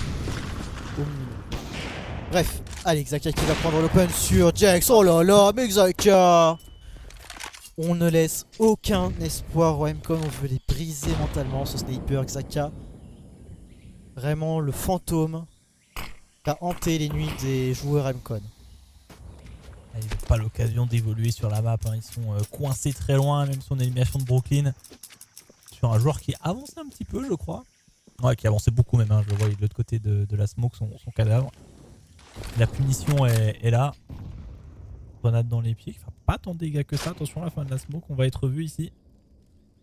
S1: Au minimum. Bref, allez, Xaka qui va prendre l'open sur Jax. Oh là là, mais Xaka! On ne laisse aucun espoir au MCon, on veut les briser mentalement, ce sniper Xaka. Vraiment le fantôme qui a hanté les nuits des joueurs MCon.
S2: Ils n'ont pas l'occasion d'évoluer sur la map. Ils sont coincés très loin, même son élimination de Brooklyn. Sur un joueur qui avançait un petit peu, je crois. Ouais, qui avançait beaucoup même. Je le vois de l'autre côté de la smoke, son cadavre. La punition est là. Grenade dans les pieds. Enfin, pas tant de dégâts que ça. Attention à la fin de la smoke. On va être vu ici.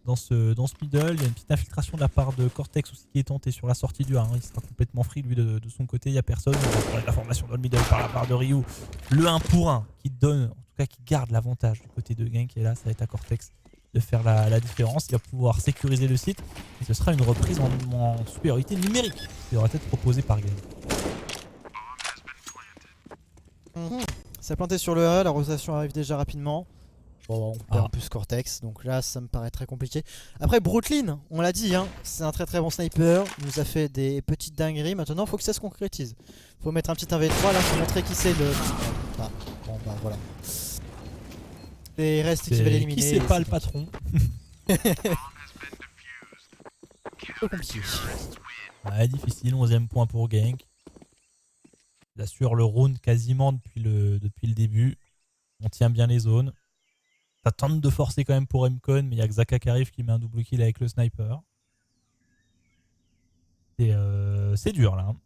S2: Dans ce middle. Il y a une petite infiltration de la part de Cortex aussi qui est tenté sur la sortie du A. Il sera complètement free lui de son côté. Il n'y a personne. On va parler de la formation dans le middle par la part de Ryu. Le 1 pour 1 qui donne, en tout cas qui garde l'avantage du côté de Gank. Et là, ça va être à Cortex de faire la différence. Il va pouvoir sécuriser le site. Et ce sera une reprise en supériorité numérique qui devra être proposée par Gank.
S1: Ça a planté sur le A, la rotation arrive déjà rapidement. Bon, on perd en plus Cortex, donc là ça me paraît très compliqué. Après Brooklyn, on l'a dit, c'est un très très bon sniper. Il nous a fait des petites dingueries. Maintenant, faut que ça se concrétise. Faut mettre un petit 1v3 là pour montrer qui c'est le. Ah, bon bah voilà. Et il reste qui va l'éliminer.
S2: Qui c'est pas le patron.
S1: peu compliqué.
S2: Ouais, difficile, 11e point pour Genk. Il assure le round quasiment depuis le début. On tient bien les zones. Ça tente de forcer quand même pour Mcon, mais il y a Xhaka qui arrive qui met un double kill avec le sniper. C'est dur là. Hein.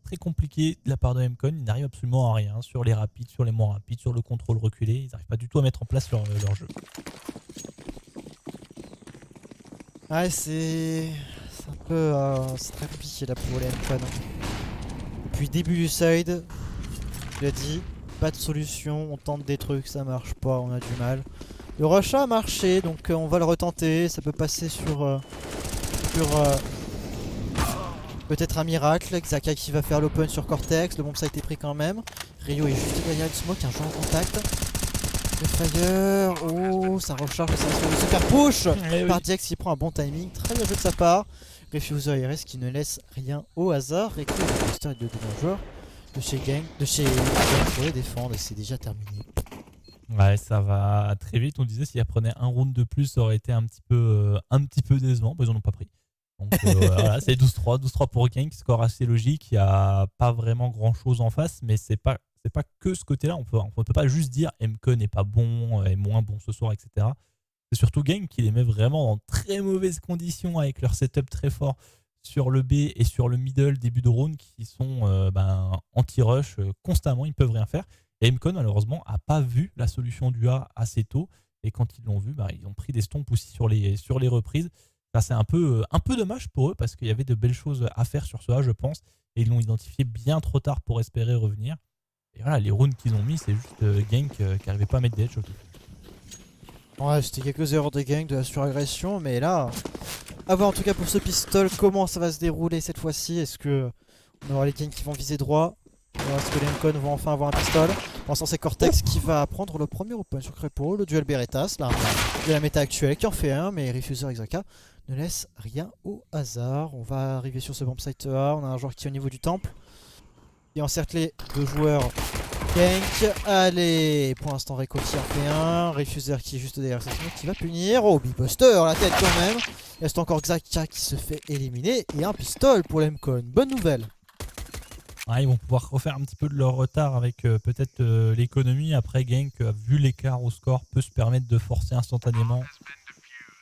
S2: Très compliqué de la part de Mcon. Ils n'arrivent absolument à rien sur les rapides, sur les moins rapides, sur le contrôle reculé. Ils n'arrivent pas du tout à mettre en place leur jeu.
S1: Ouais, c'est un peu... c'est très compliqué là pour les Mcon. Depuis le début du side, je l'ai dit, pas de solution, on tente des trucs, ça marche pas, on a du mal. Le rush a marché, donc on va le retenter, ça peut passer sur peut-être un miracle. Xhaka qui va faire l'open sur Cortex, le bomb ça a été pris quand même. Rio est juste derrière le smoke, un jeu en contact. Le fire, oh ça recharge, ça va se faire push par Diex qui prend un bon timing, très bien joué de sa part. Refuser RS qui ne laisse rien au hasard et que le poster est de bon joueur de chez Gang, pour les défendre et c'est déjà terminé.
S2: Ouais, ça va très vite. On disait s'il prenait un round de plus, ça aurait été un petit peu décevant. Bah, ils en ont pas pris. Donc voilà, c'est 12-3. 12-3 pour Gang, score assez logique. Il n'y a pas vraiment grand chose en face, mais c'est pas que ce côté-là. On peut pas juste dire Mcon n'est pas bon, est moins bon ce soir, etc. C'est surtout Gang qui les met vraiment dans très mauvaises conditions avec leur setup très fort sur le B et sur le middle début de round qui sont anti-rush constamment, ils ne peuvent rien faire. Et Mcon malheureusement n'a pas vu la solution du A assez tôt et quand ils l'ont vu, ils ont pris des stompes aussi sur les reprises. Enfin, c'est un peu dommage pour eux parce qu'il y avait de belles choses à faire sur ce A je pense et ils l'ont identifié bien trop tard pour espérer revenir. Et voilà, les rounds qu'ils ont mis, c'est juste Gang qui n'arrivait pas à mettre des headshots.
S1: Ouais, c'était quelques erreurs de Gang, de la suragression, mais là, à voir en tout cas pour ce pistol, comment ça va se dérouler cette fois-ci. Est-ce que on aura les Gangs qui vont viser droit? Est-ce que les Mcon vont enfin avoir un pistol? Pour l'instant, c'est Cortex qui va prendre le premier open sur Crépo, le duel Berettas, là, de la méta actuelle, qui en fait un, mais Refuser et Xhaka ne laissent rien au hasard. On va arriver sur ce bomb site A, on a un joueur qui est au niveau du temple, qui est encerclé de joueurs Gank, allez, pour l'instant Reco qui en fait un, Refuser qui est juste derrière sa smoke qui va punir, oh Buster la tête quand même, il reste encore Xhaka qui se fait éliminer et un pistol pour les Mcon, bonne nouvelle.
S2: Ouais, ils vont pouvoir refaire un petit peu de leur retard avec peut-être l'économie, après Gank vu l'écart au score peut se permettre de forcer instantanément,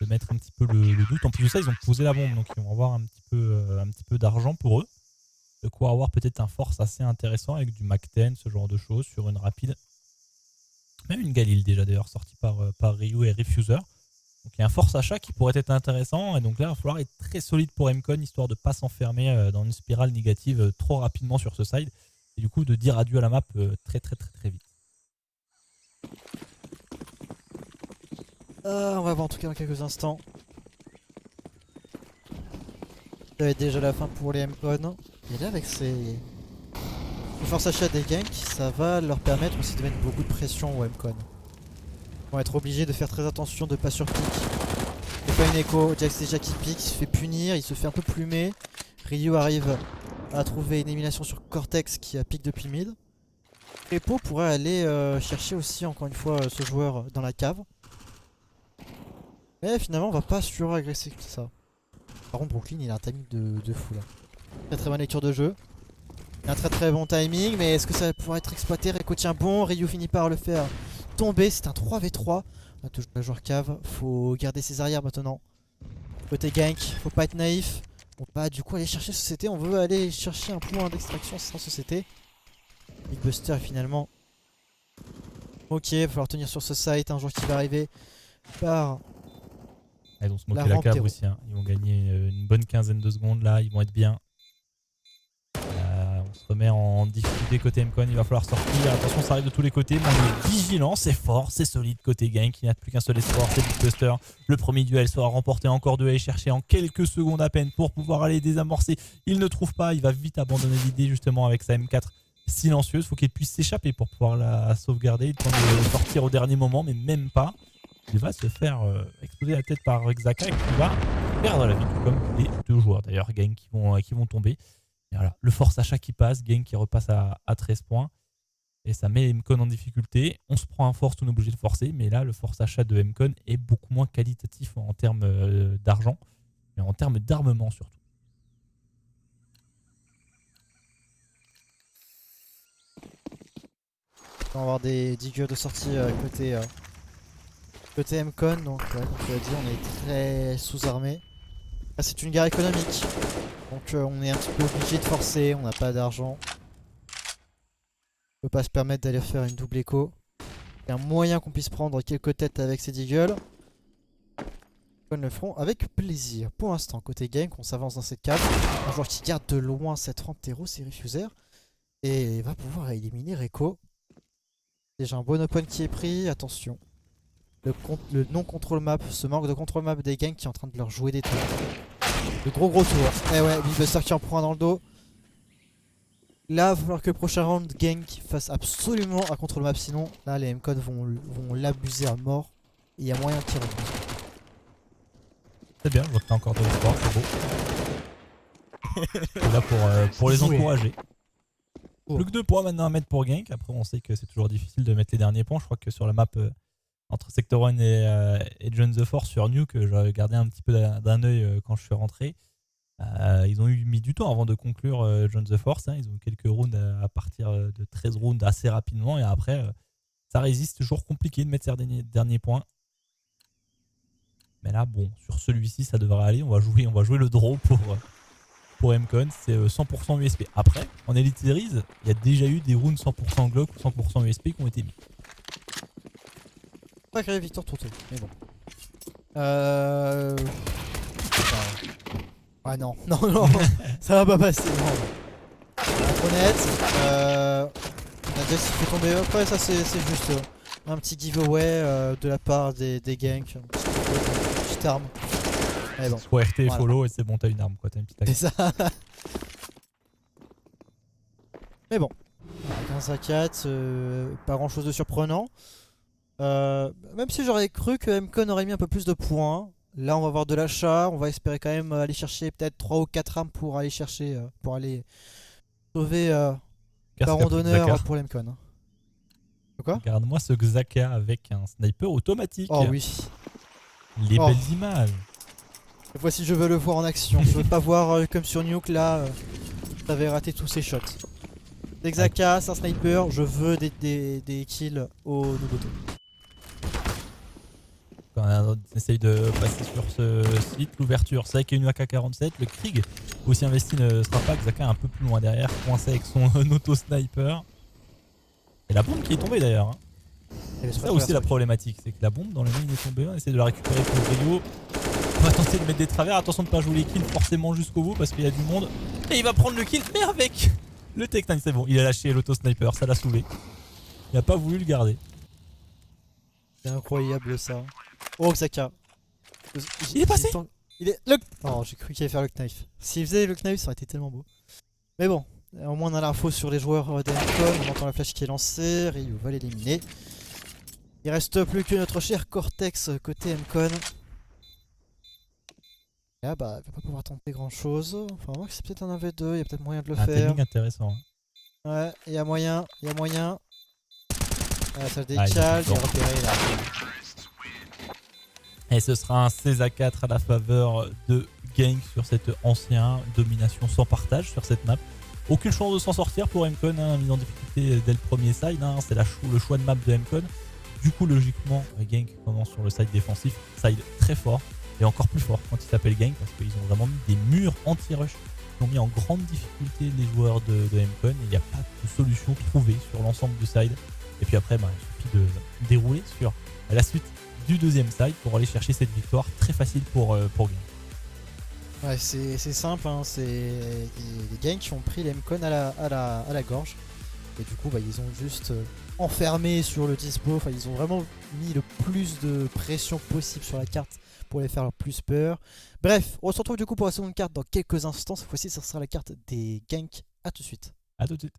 S2: de mettre un petit peu le doute, en plus de ça ils ont posé la bombe donc ils vont avoir un petit peu d'argent pour eux. De quoi avoir peut-être un force assez intéressant avec du Mac 10, ce genre de choses, sur une rapide. Même une Galil déjà d'ailleurs, sortie par Ryu et Refuser. Donc il y a un force achat qui pourrait être intéressant. Et donc là, il va falloir être très solide pour Mcon, histoire de ne pas s'enfermer dans une spirale négative trop rapidement sur ce side. Et du coup, de dire adieu à la map très vite.
S1: On va voir en tout cas dans quelques instants. Ça va être déjà la fin pour les Mcon. Et là, avec ces forces achat des ganks, ça va leur permettre aussi de mettre beaucoup de pression aux Mcon. Ils vont être obligés de faire très attention de ne pas surpick. Il fait pas une écho, Jax déjà qui pique, il se fait punir, il se fait un peu plumer. Ryu arrive à trouver une élimination sur Cortex qui a pique depuis mid. Repo pourrait aller chercher aussi encore une fois ce joueur dans la cave. Mais finalement on va pas suragresser que ça. Par contre Brooklyn il a un timing de fou là. Très bonne lecture de jeu. Un très bon timing, mais est-ce que ça va pouvoir être exploité? Reco tient bon, Ryu finit par le faire tomber, c'est un 3v3. On a toujours le joueur cave, faut garder ses arrières maintenant. Côté gank, faut pas être naïf. On va du coup aller chercher société, on veut aller chercher un point d'extraction sans société. Big Buster finalement. Ok, il va falloir tenir sur ce site, un joueur qui va arriver par...
S2: Ils vont se moquer la cave aussi, hein. Ils vont gagner une bonne quinzaine de secondes là, ils vont être bien. On se remet en difficulté côté Mcon, il va falloir sortir. Attention, ça arrive de tous les côtés, mais on est vigilant, c'est fort, c'est solide côté Gank. Il n'y a plus qu'un seul espoir, c'est Big Buster. Le premier duel sera remporté, encore deux à aller chercher en quelques secondes à peine pour pouvoir aller désamorcer. Il ne trouve pas, il va vite abandonner l'idée justement avec sa M4 silencieuse. Il faut qu'il puisse s'échapper pour pouvoir la sauvegarder. Il tente de sortir au dernier moment, mais même pas. Il va se faire exploser la tête par Xhaka et qui va perdre la vie, comme les deux joueurs d'ailleurs, Gang qui vont tomber. Et voilà, le force achat qui passe, Gang qui repasse à 13 points. Et ça met Mcon en difficulté. On se prend un force, on est obligé de forcer. Mais là, le force achat de Mcon est beaucoup moins qualitatif en termes d'argent. et en termes d'armement surtout.
S1: On va avoir des diggers de sortie côté MCON, donc comme tu l'as dit, on est très sous-armé. Ah, c'est une guerre économique, donc on est un petit peu obligé de forcer, on n'a pas d'argent. On peut pas se permettre d'aller faire une double écho. Il y a un moyen qu'on puisse prendre quelques têtes avec ces deagles. Ils le feront avec plaisir. Pour l'instant, côté game, on s'avance dans cette cave. Un joueur qui garde de loin cette rampe terreau, c'est Refuser. Et va pouvoir éliminer Reko. Déjà un bon open qui est pris, attention. Le non-control map, ce manque de control map des gangs qui est en train de leur jouer des tours. Le gros tour. Eh ouais, Buster qui en prend un dans le dos. Là, il va falloir que le prochain round gank fasse absolument un control map, sinon là les MCON vont l'abuser à mort. Et il y a moyen qu'il revienne.
S2: C'est bien, je vois que t'as encore de l'espoir, c'est beau. Et là pour les encourager. Plus que 2 points maintenant à mettre pour gank. Après on sait que c'est toujours difficile de mettre les derniers points. Je crois que sur la map entre Sector 1 et Join the Force sur Nuke, j'avais gardé un petit peu d'un œil quand je suis rentré. Ils ont mis du temps avant de conclure Join the Force. Ils ont eu quelques rounds à partir de 13 rounds assez rapidement. Et après, ça résiste. Toujours compliqué de mettre ces derniers points. Mais là, bon, sur celui-ci, ça devrait aller. On va jouer le draw pour MCON. C'est 100% USP. Après, en Elite Series, il y a déjà eu des rounds 100% Glock ou 100% USP qui ont été mis.
S1: Sacrée victoire Toto, mais bon. Ah non, non, ça va pas passer. Non. Pour être honnête, on a déjà fait tomber. Après, ça c'est juste un petit giveaway de la part des ganks. Une petite arme. Mais bon.
S2: Soit RT et follow et c'est bon, t'as une arme quoi, t'as une petite axe.
S1: C'est ça. Mais bon. 15 à 4, pas grand chose de surprenant. Même si j'aurais cru que MCON aurait mis un peu plus de points. Là on va avoir de l'achat, on va espérer quand même aller chercher peut-être 3 ou 4 armes pour aller chercher, pour aller sauver Baron d'honneur pour l'MCON. Quoi ?
S2: Regarde-moi ce Xhaka avec un sniper automatique.
S1: Oh oui.
S2: Les belles images.
S1: Cette fois-ci je veux le voir en action, je veux pas voir comme sur Nuke là, t'avais raté tous ses shots. C'est Xhaka, c'est un sniper, je veux des kills au Nugoto.
S2: On essaye de passer sur ce site, l'ouverture, c'est vrai qu'il y a une AK-47, le Krieg aussi investi ne sera pas, Xhaka est un peu plus loin derrière, coincé avec son auto-sniper. Et la bombe qui est tombée d'ailleurs. C'est ça aussi la problématique, c'est que la bombe dans le mine est tombée, on essaie de la récupérer pour le Brio. On va tenter de mettre des travers, attention de ne pas jouer les kills forcément jusqu'au bout parce qu'il y a du monde. Et il va prendre le kill, mais avec le Tech9, c'est bon, il a lâché l'auto-sniper, ça l'a saoulé. Il a pas voulu le garder.
S1: C'est incroyable ça. Oh Xhaka.
S2: Il est passé.
S1: Il est... Le... Oh j'ai cru qu'il allait faire le knife. S'il faisait le knife ça aurait été tellement beau. Mais bon, au moins on a l'info sur les joueurs d'Amcon, on entend la flash qui est lancée, Ryu va l'éliminer. Il reste plus que notre cher Cortex côté Amcon. Là bah il va pas pouvoir tenter grand chose. Enfin on voit que c'est peut-être un 1v2, il y a peut-être moyen de le faire.
S2: Un timing intéressant.
S1: Ouais, il y a moyen, il y a moyen. Ah, ça se décale, il est repéré là.
S2: Et ce sera un 16-4 à la faveur de Gank sur cette ancienne domination sans partage sur cette map. Aucune chance de s'en sortir pour MCON, mise en difficulté dès le premier side, c'est le choix de map de MCON. Du coup logiquement Gank commence sur le side défensif, side très fort et encore plus fort quand il s'appelle Gank parce qu'ils ont vraiment mis des murs anti-rush qui ont mis en grande difficulté les joueurs de MCON et il n'y a pas de solution trouvée sur l'ensemble du side. Et puis après il suffit de dérouler sur la suite du deuxième side pour aller chercher cette victoire très facile pour Gank.
S1: Ouais c'est simple, c'est les gangs qui ont pris les MCON à la gorge. Et du coup ils ont juste enfermé sur le dispo, ils ont vraiment mis le plus de pression possible sur la carte pour les faire leur plus peur. Bref, on se retrouve du coup pour la seconde carte dans quelques instants. Cette fois-ci ça sera la carte des ganks. A tout de suite.
S2: A tout de suite.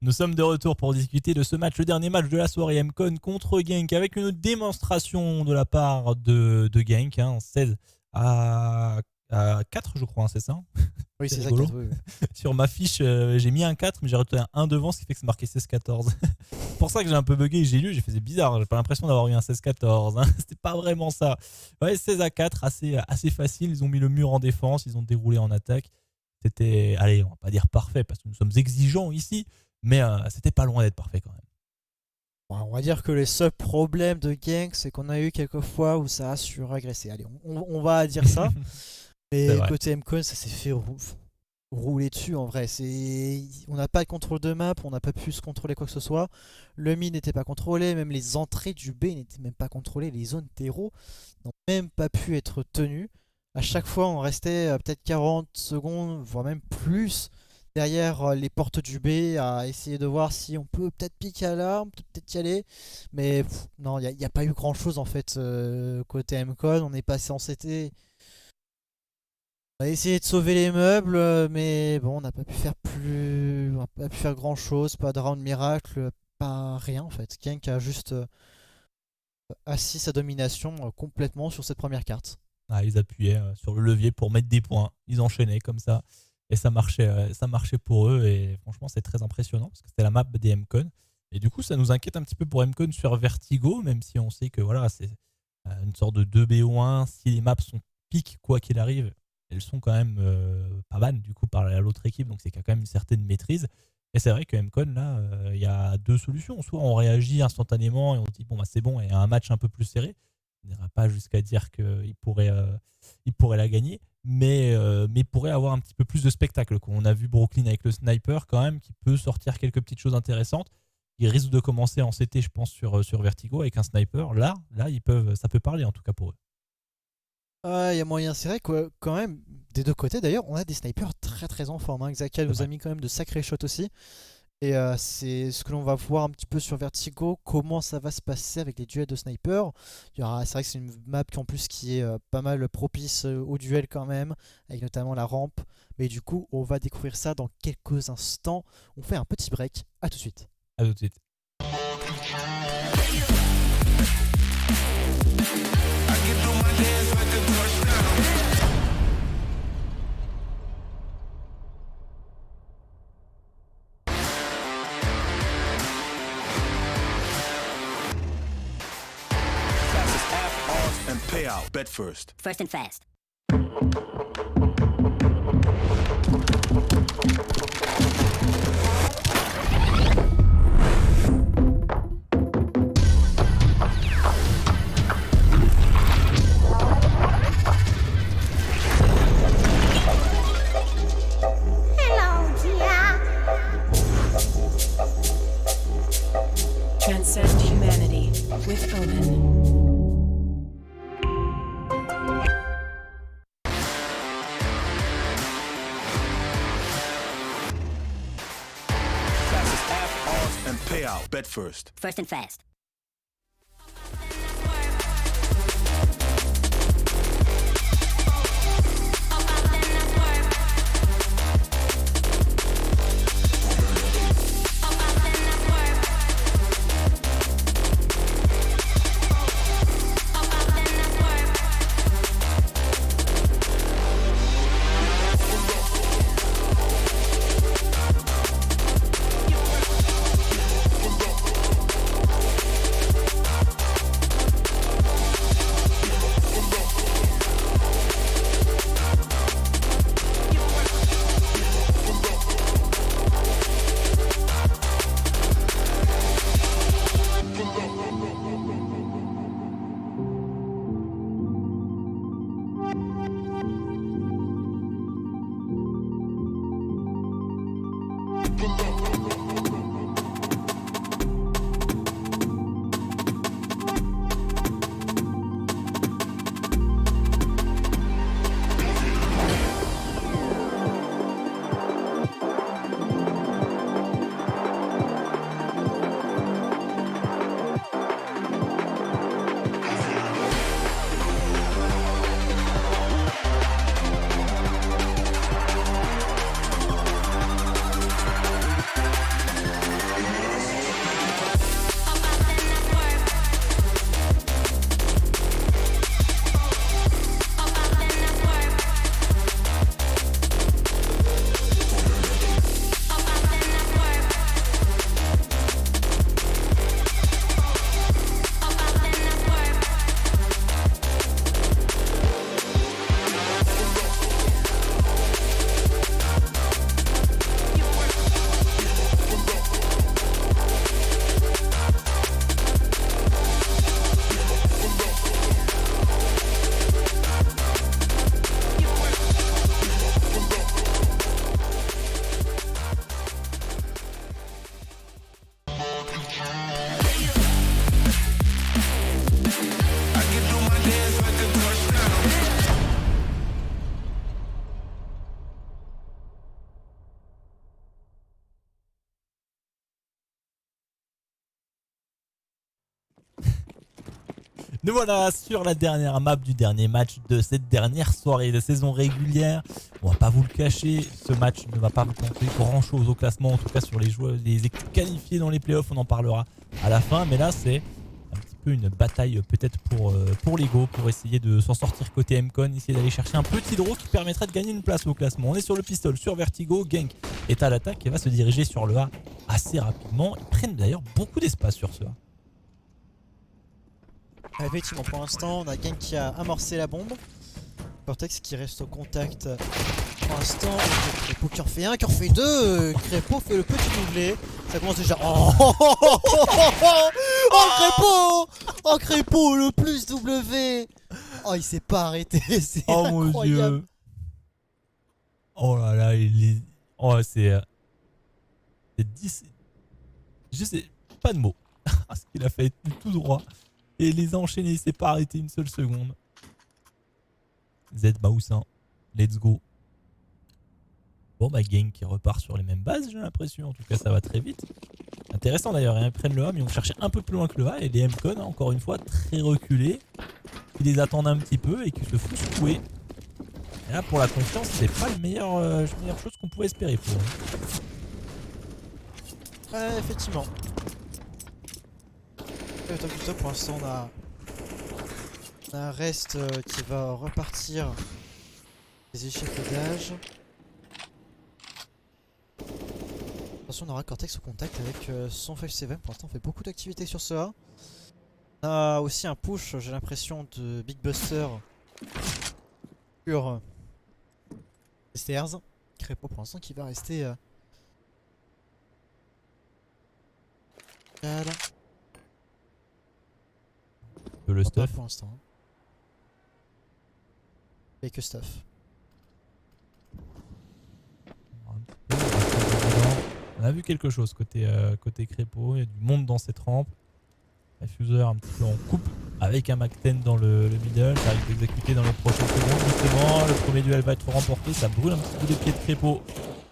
S2: Nous sommes de retour pour discuter de ce match, le dernier match de la soirée, MCon contre Genk, avec une démonstration de la part de Genk, 16 à 4 je crois, c'est ça?
S1: Oui, c'est ça.
S2: rigolo.
S1: 4, oui.
S2: Sur ma fiche, j'ai mis un 4, mais j'ai retenu un 1 devant, ce qui fait que c'est marqué 16-14. C'est pour ça que j'ai un peu bugué, j'ai lu, j'ai fait c'est bizarre, j'ai pas l'impression d'avoir eu un 16-14. C'était pas vraiment ça. Ouais, 16 à 4, assez facile, ils ont mis le mur en défense, ils ont déroulé en attaque. C'était, allez, on va pas dire parfait, parce que nous sommes exigeants ici, mais c'était pas loin d'être parfait quand même.
S1: Bon, on va dire que les seuls problèmes de Genk, c'est qu'on a eu quelques fois où ça a suragressé. Allez, on va dire ça. Mais côté MCon, ça s'est fait rouler dessus en vrai. On n'a pas de contrôle de map, on n'a pas pu se contrôler quoi que ce soit. Le mid n'était pas contrôlé, même les entrées du B n'étaient même pas contrôlées. Les zones terreau n'ont même pas pu être tenues. À chaque fois, on restait peut-être 40 secondes, voire même plus, derrière les portes du B à essayer de voir si on peut peut-être piquer à l'arme, peut-être y aller. Mais non, il n'y a pas eu grand-chose en fait côté MCon. On est passé en CT. On a essayé de sauver les meubles, mais bon, on n'a pas pu faire on n'a pas pu faire grand chose, pas de round miracle, pas rien en fait. Genk a juste assis sa domination complètement sur cette première carte.
S2: Ah, ils appuyaient sur le levier pour mettre des points, ils enchaînaient comme ça, et ça marchait pour eux, et franchement c'est très impressionnant, parce que c'était la map des MCon, et du coup ça nous inquiète un petit peu pour MCon sur Vertigo, même si on sait que voilà, c'est une sorte de 2BO1, si les maps sont piques quoi qu'il arrive, elles sont quand même pas bannes du coup par l'autre équipe, donc c'est qu'il y a quand même une certaine maîtrise. Et c'est vrai que MCon là, il y a deux solutions. Soit on réagit instantanément et on se dit bon bah c'est bon, et un match un peu plus serré. On n'ira pas jusqu'à dire qu'il pourrait la gagner, mais pourrait avoir un petit peu plus de spectacle. On a vu Brooklyn avec le sniper quand même, qui peut sortir quelques petites choses intéressantes. Ils risquent de commencer en CT, je pense, sur Vertigo avec un sniper. Là, ça peut parler en tout cas pour eux.
S1: Il y a moyen, c'est vrai que quand même, des deux côtés d'ailleurs, on a des snipers très très en forme. Xaka nous a mis quand même de sacrés shots aussi. Et c'est ce que l'on va voir un petit peu sur Vertigo, comment ça va se passer avec les duels de snipers. C'est vrai que c'est une map qui est pas mal propice aux duels quand même, avec notamment la rampe. Mais du coup, on va découvrir ça dans quelques instants. On fait un petit break, à tout de suite.
S2: À tout de suite.
S3: And payout. Bet first.
S5: First and fast. Hello, dear.
S6: Transcend humanity with Omen.
S3: Payout. Bet first.
S5: First and fast.
S2: Nous voilà sur la dernière map du dernier match de cette dernière soirée de saison régulière. On va pas vous le cacher, ce match ne va pas vous tenter grand chose au classement, en tout cas sur les joueurs, les équipes qualifiées dans les playoffs, on en parlera à la fin. Mais là c'est un petit peu une bataille peut-être pour l'ego, pour essayer de s'en sortir côté Mcon, essayer d'aller chercher un petit draw qui permettrait de gagner une place au classement. On est sur le pistol, sur Vertigo, Genk est à l'attaque et va se diriger sur le A assez rapidement. Ils prennent d'ailleurs beaucoup d'espace sur ce A.
S1: Effectivement, pour l'instant, on a Genk qui a amorcé la bombe. Cortex qui reste au contact pour l'instant. Crépo qui en fait un, qui en fait deux. Crépo fait le petit doublé. Ça commence déjà. Oh, Crépo! Oh, Crépo, le plus W! Oh, il s'est pas arrêté. C'est
S2: mon
S1: incroyable.
S2: dieu! Oh là là, oh, c'est 10. Je sais, pas de mots. Ce qu'il a fait tout droit. Et les a enchaînés, il s'est pas arrêté une seule seconde. Z Baoussin, let's go. Bon bah Genk qui repart sur les mêmes bases, j'ai l'impression. En tout cas ça va très vite. Intéressant d'ailleurs, ils prennent le A mais ils vont chercher un peu plus loin que le A. Et les Mcon, encore une fois, très reculés. Qui les attendent un petit peu et qui se font secouer. Et là pour la confiance, c'est pas le meilleure chose qu'on pouvait espérer pour eux.
S1: Ouais, effectivement. Top, pour l'instant on a un reste qui va repartir des échafaudages. Attention, on aura Cortex au contact avec son 5-7. Pour l'instant on fait beaucoup d'activités sur ce A. On a aussi un push, j'ai l'impression, de Big Buster sur les stairs. Crépo pour l'instant qui va rester calme.
S2: Le stuff.
S1: Pour l'instant. Et que stuff.
S2: On a vu quelque chose côté Crépo, il y a du monde dans cette rampe. Refuser un petit peu en coupe avec un Mac-10 dans le middle, ça arrive d'exécuter dans les prochaines secondes justement. Le premier duel va être remporté, ça brûle un petit peu les pieds de Crépo.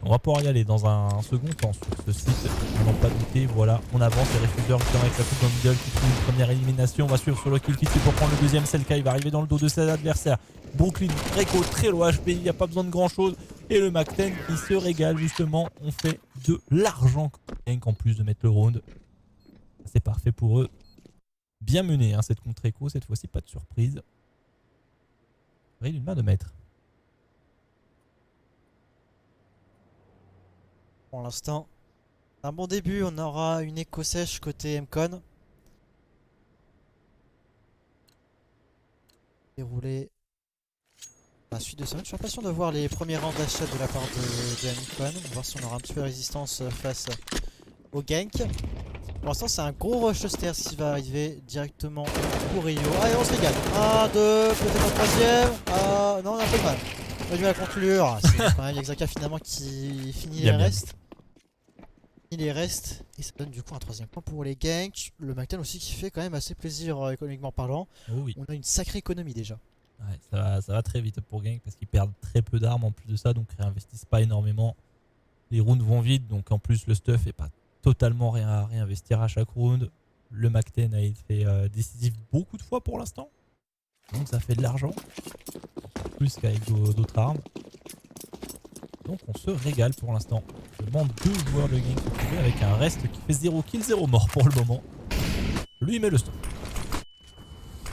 S2: On va pouvoir y aller dans un second temps sur ce site, n'en pas douter. Voilà, on avance, les Refuser justement avec sa coupe dans le middle qui trouve une première élimination. On va suivre sur le kill feed pour prendre le deuxième. Selka, il va arriver dans le dos de ses adversaires. Brooklyn, Greco, très low HP, il n'y a pas besoin de grand chose. Et le Mac-10 qui se régale justement, on fait de l'argent en plus de mettre le round. C'est parfait pour eux. Bien mené hein, cette contre écho, cette fois-ci pas de surprise. Il une main de maître.
S1: Pour l'instant, un bon début, on aura une écho sèche côté Mcon. Déroulé la suite de ce match. Je suis impatient de voir les premiers rangs d'achat de la part de Mcon. On va voir si on aura un petit peu de résistance face au Genk. Pour l'instant, c'est un gros rush stairs qui va arriver directement pour Rio. Allez, on se régale. 1, 2, peut-être un troisième. Ah, non, on a un peu de mal. On a du mal à conclure. C'est quand même Yaxaka finalement qui finit les restes. Et ça donne du coup un troisième point pour les Genk. Le Mac-10 aussi qui fait quand même assez plaisir économiquement parlant.
S2: Oh oui.
S1: On a une sacrée économie déjà.
S2: Ouais, ça va très vite pour Genk parce qu'ils perdent très peu d'armes en plus de ça, donc ils réinvestissent pas énormément. Les rounds vont vite, donc en plus le stuff est pas totalement rien à réinvestir à chaque round. Le Mac-10 a été décisif beaucoup de fois pour l'instant, donc ça fait de l'argent, plus qu'avec d'autres armes. Donc on se régale pour l'instant. Seulement 2 joueurs de Genk retrouvés avec un reste qui fait 0 kill, 0 mort pour le moment. Lui met le stop.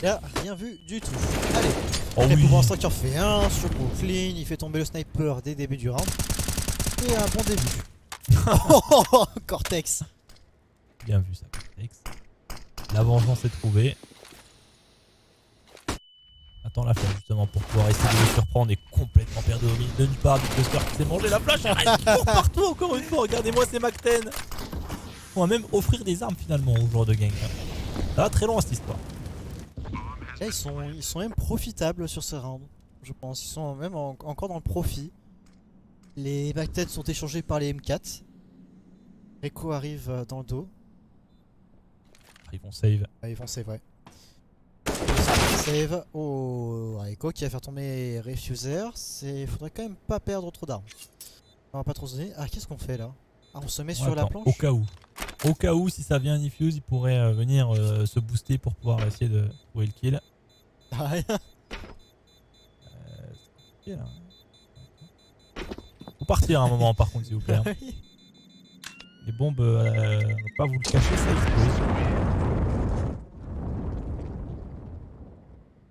S1: Il a rien vu du tout. Allez,
S2: Oh
S1: et
S2: oui.
S1: pour l'instant qui en fait un sur Brooklyn, il fait tomber le sniper dès le début du round. Et un bon début. Cortex.
S2: Bien vu ça, Cortex. La vengeance est trouvée. Attends la flash justement pour pouvoir essayer de le surprendre et complètement perdu au milieu de nulle part. Du Buster qui s'est mangé la flash. Il court partout encore une fois. Regardez-moi ces Mac-10. On va même offrir des armes finalement aux joueurs de Genk. Ça va très loin cette histoire.
S1: Là, ils sont même profitables sur ce round. Je pense. Ils sont même encore dans le profit. Les Mac-10 sont échangés par les M4. Reco arrive dans le dos.
S2: Ils vont save.
S1: Ah, ils vont save, ouais. Save. Oh, Reco qui va faire tomber Refuser. Faudrait quand même pas perdre trop d'armes. On va pas trop se donner. Ah, qu'est-ce qu'on fait là? Ah, on se met sur la
S2: Attends,
S1: planche.
S2: au cas où. Au cas où, si ça vient Nifuse, il pourrait venir se booster pour pouvoir essayer de trouver le kill.
S1: Ouais.
S2: C'est compliqué, là. Faut partir à un moment par contre, s'il vous plaît. Hein. Les bombes, on va pas vous le cacher, ça explose.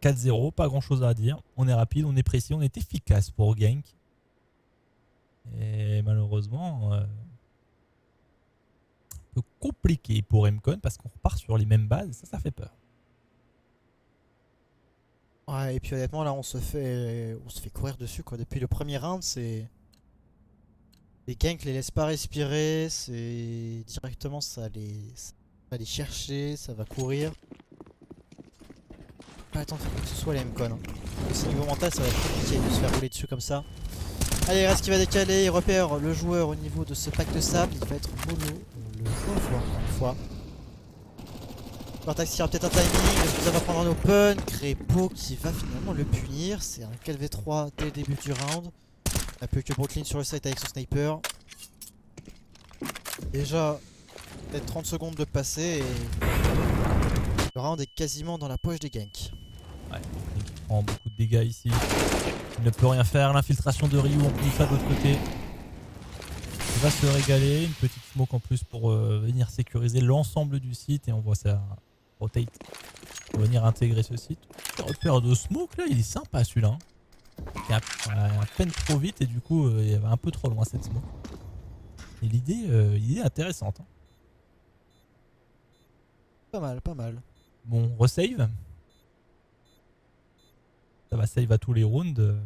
S2: 4-0, pas grand chose à dire. On est rapide, on est précis, on est efficace pour gank. Et malheureusement, un peu compliqué pour Mcon parce qu'on repart sur les mêmes bases. Ça fait peur.
S1: Ouais, et puis honnêtement, là, on se fait courir dessus, quoi. Depuis le premier round, c'est. Les ganks les laissent pas respirer, c'est. Directement, ça va les chercher, ça va courir. Pas attendre que ce soit les M-Con. Hein. Au niveau mental, ça va être compliqué de se faire rouler dessus comme ça. Allez, reste qui va décaler, il repère le joueur au niveau de ce pack de sable, il va être mollo. On le revoit encore une fois. Cortex qui aura peut-être un timing, ça va prendre un open. Crépo qui va finalement le punir. C'est un KV3 dès le début du round. Il n'y a plus que Brooklyn sur le site avec son sniper. Déjà, peut-être 30 secondes de passer et le round est quasiment dans la poche des ganks.
S2: Ouais, il prend beaucoup de dégâts ici. Il ne peut rien faire. L'infiltration de Ryu, on pousse ça de l'autre côté. Il va se régaler. Une petite smoke en plus pour venir sécuriser l'ensemble du site. Et on voit ça rotate pour venir intégrer ce site. Le repère de smoke là, il est sympa celui-là. Il a à peine trop vite et du coup il va un peu trop loin cette smoke. Et l'idée est intéressante. Hein.
S1: Pas mal, pas mal.
S2: Bon, resave. Ça va save à tous les rounds.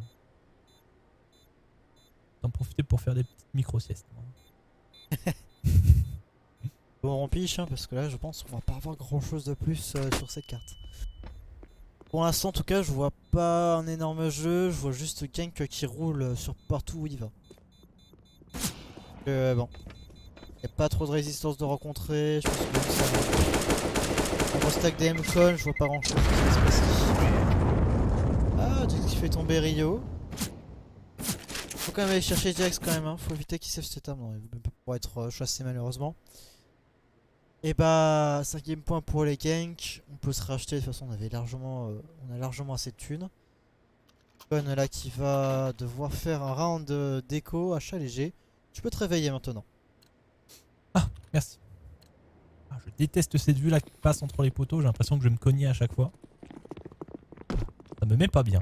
S2: T'en profiter pour faire des petites micro-siestes.
S1: Bon, on piche hein, parce que là je pense qu'on va pas avoir grand chose de plus sur cette carte. Pour l'instant en tout cas je vois pas un énorme jeu, je vois juste gank qui roule sur partout où il va. Bon, y a pas trop de résistance de rencontrer, je pense que ça va. On stack des M-Con, je vois pas grand chose qui va se passer. Ah, Jax qui fait tomber Rio. Faut quand même aller chercher Jax quand même, hein. Faut éviter qu'il save cette arme, non, il peut pas être chassé malheureusement. Et bah 5ème point pour les ganks, on peut se racheter, de toute façon on a largement assez de thunes. Con là qui va devoir faire un round d'écho, achat léger. Tu peux te réveiller maintenant.
S2: Ah, merci. Ah, je déteste cette vue là qui passe entre les poteaux, j'ai l'impression que je vais me cogner à chaque fois. Ça me met pas bien.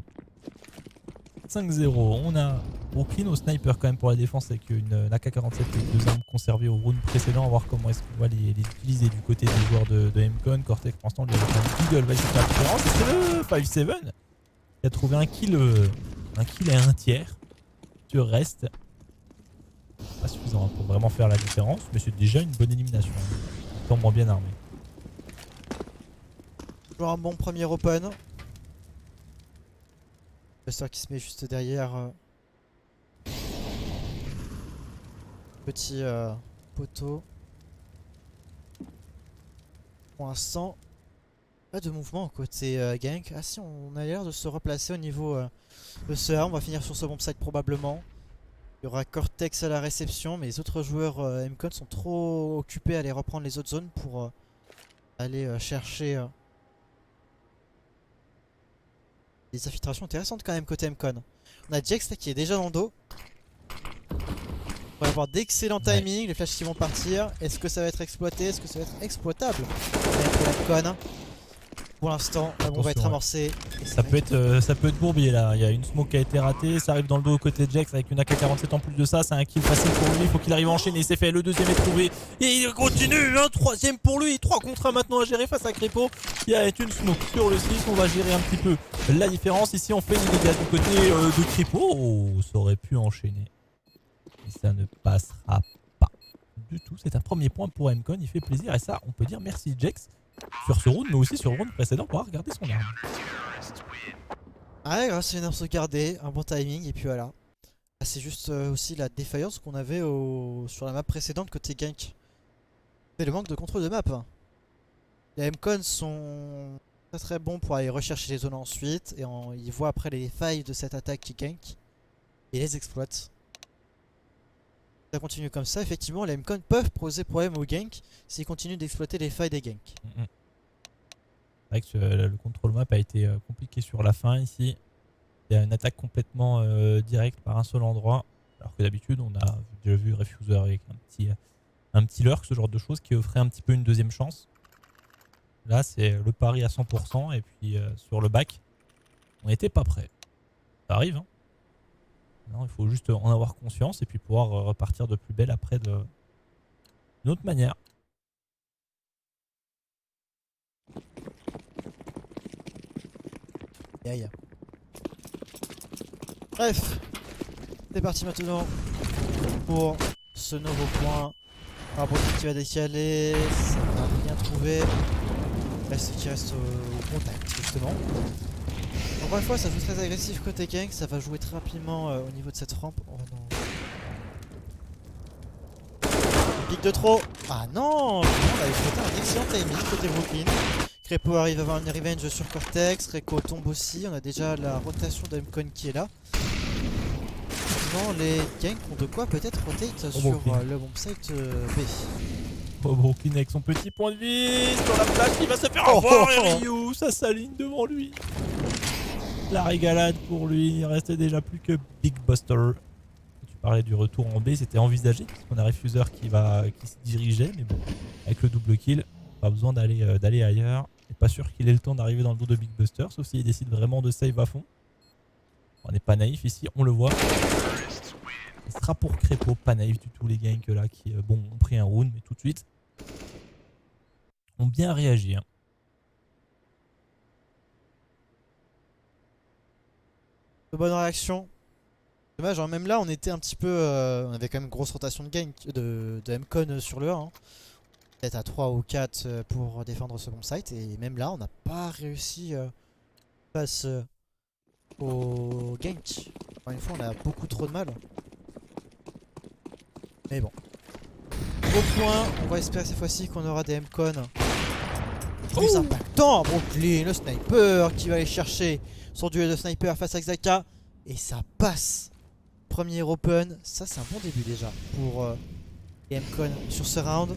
S2: 5-0, on a Brooklyn au sniper quand même pour la défense avec une AK-47 et 2 armes conservées au round précédent. On va voir comment est-ce qu'on va les utiliser du côté des joueurs de M-Con. Cortex pour l'instant lui avec un Beagle va essayer de faire la différence. C'est le 5-7 qui a trouvé un kill et un tiers sur reste. Pas suffisant pour vraiment faire la différence, mais c'est déjà une bonne élimination. Tombant bien armé.
S1: Toujours un bon premier open. Buster qui se met juste derrière. Petit poteau. Pour l'instant, pas de mouvement côté gank. Ah si, on a l'air de se replacer au niveau de ce A. On va finir sur ce bomb site probablement. Il y aura Cortex à la réception, mais les autres joueurs M-Con sont trop occupés à aller reprendre les autres zones pour aller chercher des infiltrations intéressantes quand même côté M-Con. On a Jax là qui est déjà dans le dos. On va avoir d'excellents timings, les flashs qui vont partir. Est-ce que ça va être exploité? Est-ce que ça va être exploitable pour M-Con? Pour l'instant, on va être amorcé.
S2: Ça peut être bourbier là. Il y a une smoke qui a été ratée. Ça arrive dans le dos au côté de Jax avec une AK-47 en plus de ça. C'est un kill facile pour lui. Il faut qu'il arrive à enchaîner. C'est fait. Le deuxième est trouvé. Et il continue. Un troisième pour lui. 3 contre 1 maintenant à gérer face à Crépo. Il y a une smoke sur le 6. On va gérer un petit peu la différence. Ici, on fait les dégâts du côté de Crépo. Oh, ça aurait pu enchaîner. Et ça ne passera pas du tout. C'est un premier point pour M-Con. Il fait plaisir. Et ça, on peut dire merci Jax. Sur ce round, mais aussi sur le round précédent pour regarder son arme.
S1: Ouais, grâce à une arme sauvegardée, un bon timing, et puis voilà. Ah, c'est juste aussi la défaillance qu'on avait sur la map précédente côté gank. C'est le manque de contrôle de map. Les M-Con sont très très bons pour aller rechercher les zones ensuite, et ils voient après les failles de cette attaque qui gank, et les exploitent. ça continue comme ça, effectivement, les Mcon peuvent poser problème aux ganks s'ils continuent d'exploiter les failles des ganks.
S2: C'est vrai que le contrôle map a été compliqué sur la fin ici. Il y a une attaque complètement directe par un seul endroit. Alors que d'habitude, on a déjà vu Refuser avec un petit lurk, ce genre de choses qui offrait un petit peu une deuxième chance. Là, c'est le pari à 100%. Et puis sur le back, on n'était pas prêt. Ça arrive, hein. Non, il faut juste en avoir conscience et puis pouvoir repartir de plus belle après d'une autre manière.
S1: Aïe. Bref, c'est parti maintenant pour ce nouveau point. Brooklyn qui va décaler, ça n'a rien trouvé. Reste qui reste au contact justement. Encore une fois, ça joue très agressif côté gank, ça va jouer très rapidement au niveau de cette rampe. Oh non. Pic de trop. Ah non, on avait fait un excellent timing côté Brooklyn. Crepo arrive à avoir une revenge sur Cortex, Reiko tombe aussi, on a déjà la rotation d'Mcon qui est là. Maintenant les ganks ont de quoi peut-être rotate sur le bombsite B.
S2: Oh, Brooklyn avec son petit point de vie sur la plaque, il va se faire avoir et Ryu, ça s'aligne devant lui. La régalade pour lui, il reste déjà plus que Big Buster. Tu parlais du retour en B, c'était envisagé parce qu'on a Refuser qui se dirigeait, mais bon, avec le double kill, pas besoin d'aller ailleurs. Et pas sûr qu'il ait le temps d'arriver dans le dos de Big Buster, sauf s'il décide vraiment de save à fond. On n'est pas naïf ici, on le voit. Ce sera pour Crepo, pas naïf du tout les ganks là qui bon, ont pris un round, mais tout de suite ont bien réagi. Hein.
S1: De bonne réaction. Dommage, hein, même là on était un petit peu. On avait quand même une grosse rotation de gank de Mcon sur le 1. Hein. Peut-être à 3 ou 4 pour défendre ce bombsite. Et même là on n'a pas réussi face au gank. Encore une fois on a beaucoup trop de mal. Mais bon. Au point, on va espérer cette fois-ci qu'on aura des Mcon plus impactants. Brooklyn, le sniper qui va aller chercher son duel de sniper face à Xhaka. Et ça passe. Premier open, ça c'est un bon début déjà pour les Mcon sur ce round.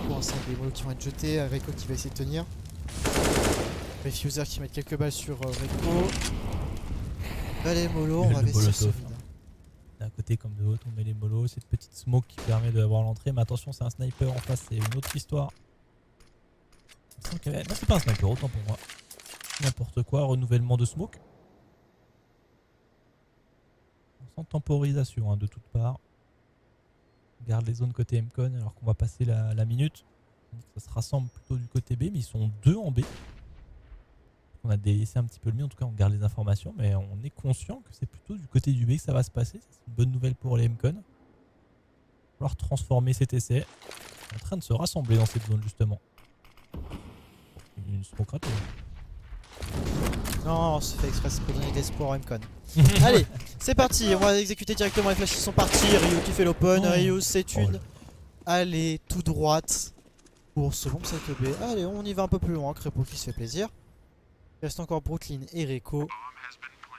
S1: Bon, c'est des molos qui vont être jetés, Reiko qui va essayer de tenir. Refuser qui met quelques balles sur Reiko. Là les molos, on va investir ce vide.
S2: D'un côté comme de l'autre, on met les molos, cette petite smoke qui permet d'avoir l'entrée. Mais attention, c'est un sniper en face, c'est une autre histoire. Non, c'est pas un sniper, autant pour moi. N'importe quoi, renouvellement de smoke. Sans temporisation hein, de toutes parts. On garde les zones côté Mcon alors qu'on va passer la minute. Ça se rassemble plutôt du côté B, mais ils sont 2 en B. On a délaissé un petit peu le mien, en tout cas on garde les informations, mais on est conscient que c'est plutôt du côté du B que ça va se passer. C'est une bonne nouvelle pour les Mcon. Il va falloir transformer cet essai. On est en train de se rassembler dans cette zone justement. Une smoke ratée.
S1: Non, c'est fait exprès pour donner de l'espoir à Mcon. Allez, c'est parti, on va exécuter directement, les flashs sont partis. Ryu qui fait l'open, Ryu c'est une allez tout droite pour ce bombsite B. Allez, on y va un peu plus loin, Crepo qui se fait plaisir. Il reste encore Brooklyn et Reiko.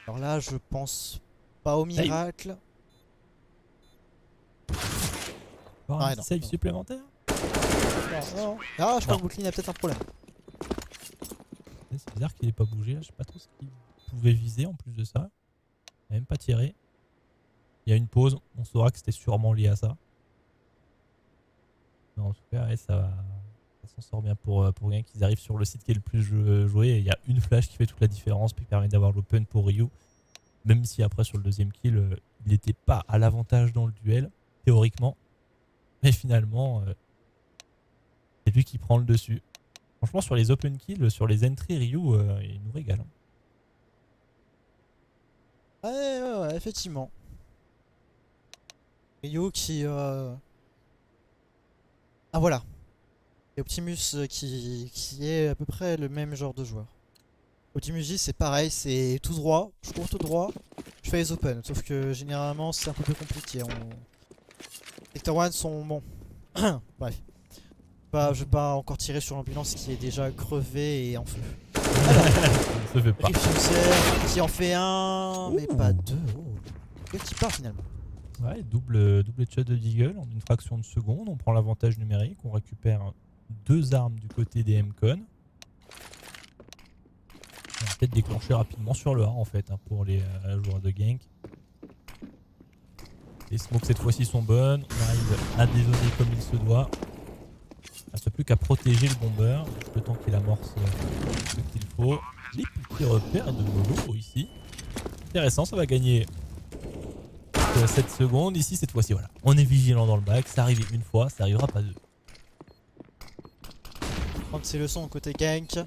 S1: Alors là, je pense pas au miracle.
S2: Un save supplémentaire.
S1: Non. Ah, je crois que Brooklyn a peut-être un problème.
S2: C'est bizarre qu'il n'ait pas bougé là, je sais pas trop ce qu'il pouvait viser en plus de ça. Il n'a même pas tiré. Il y a une pause, on saura que c'était sûrement lié à ça. Mais en tout cas, ouais, ça s'en sort bien pour rien qu'ils arrivent sur le site qui est le plus joué. Et il y a une flash qui fait toute la différence, puis qui permet d'avoir l'open pour Ryu. Même si après sur le deuxième kill, il n'était pas à l'avantage dans le duel, théoriquement. Mais finalement, c'est lui qui prend le dessus. Franchement, sur les open kills, sur les entries, Ryu, il nous régale. Hein.
S1: Ouais, effectivement. Ryu qui... Ah voilà. Et Optimus qui est à peu près le même genre de joueur. Optimus J c'est pareil, c'est tout droit, je cours tout droit, je fais les open. Sauf que généralement c'est un peu plus compliqué. Sector 1 sont bons. Bref. Je vais pas encore tirer sur l'ambulance qui est déjà crevée et en feu.
S2: Alors,
S1: Refuser qui en fait un, mais pas deux. Oh. Quel qui part finalement.
S2: Ouais, double shot de Deagle en une fraction de seconde. On prend l'avantage numérique. On récupère 2 armes du côté des M-Con. On va peut-être déclencher rapidement sur le A en fait pour les joueurs de gank. Les smokes cette fois-ci sont bonnes. On arrive à dézoner comme il se doit. Il ne reste plus qu'à protéger le bomber. Le temps qu'il amorce ce qu'il faut. Les petits repères de Molo ici. Intéressant, ça va gagner 7 secondes. Ici cette fois-ci, voilà. On est vigilant dans le bac. Ça arrive une fois, ça arrivera pas deux.
S1: Prendre ses leçons côté gank.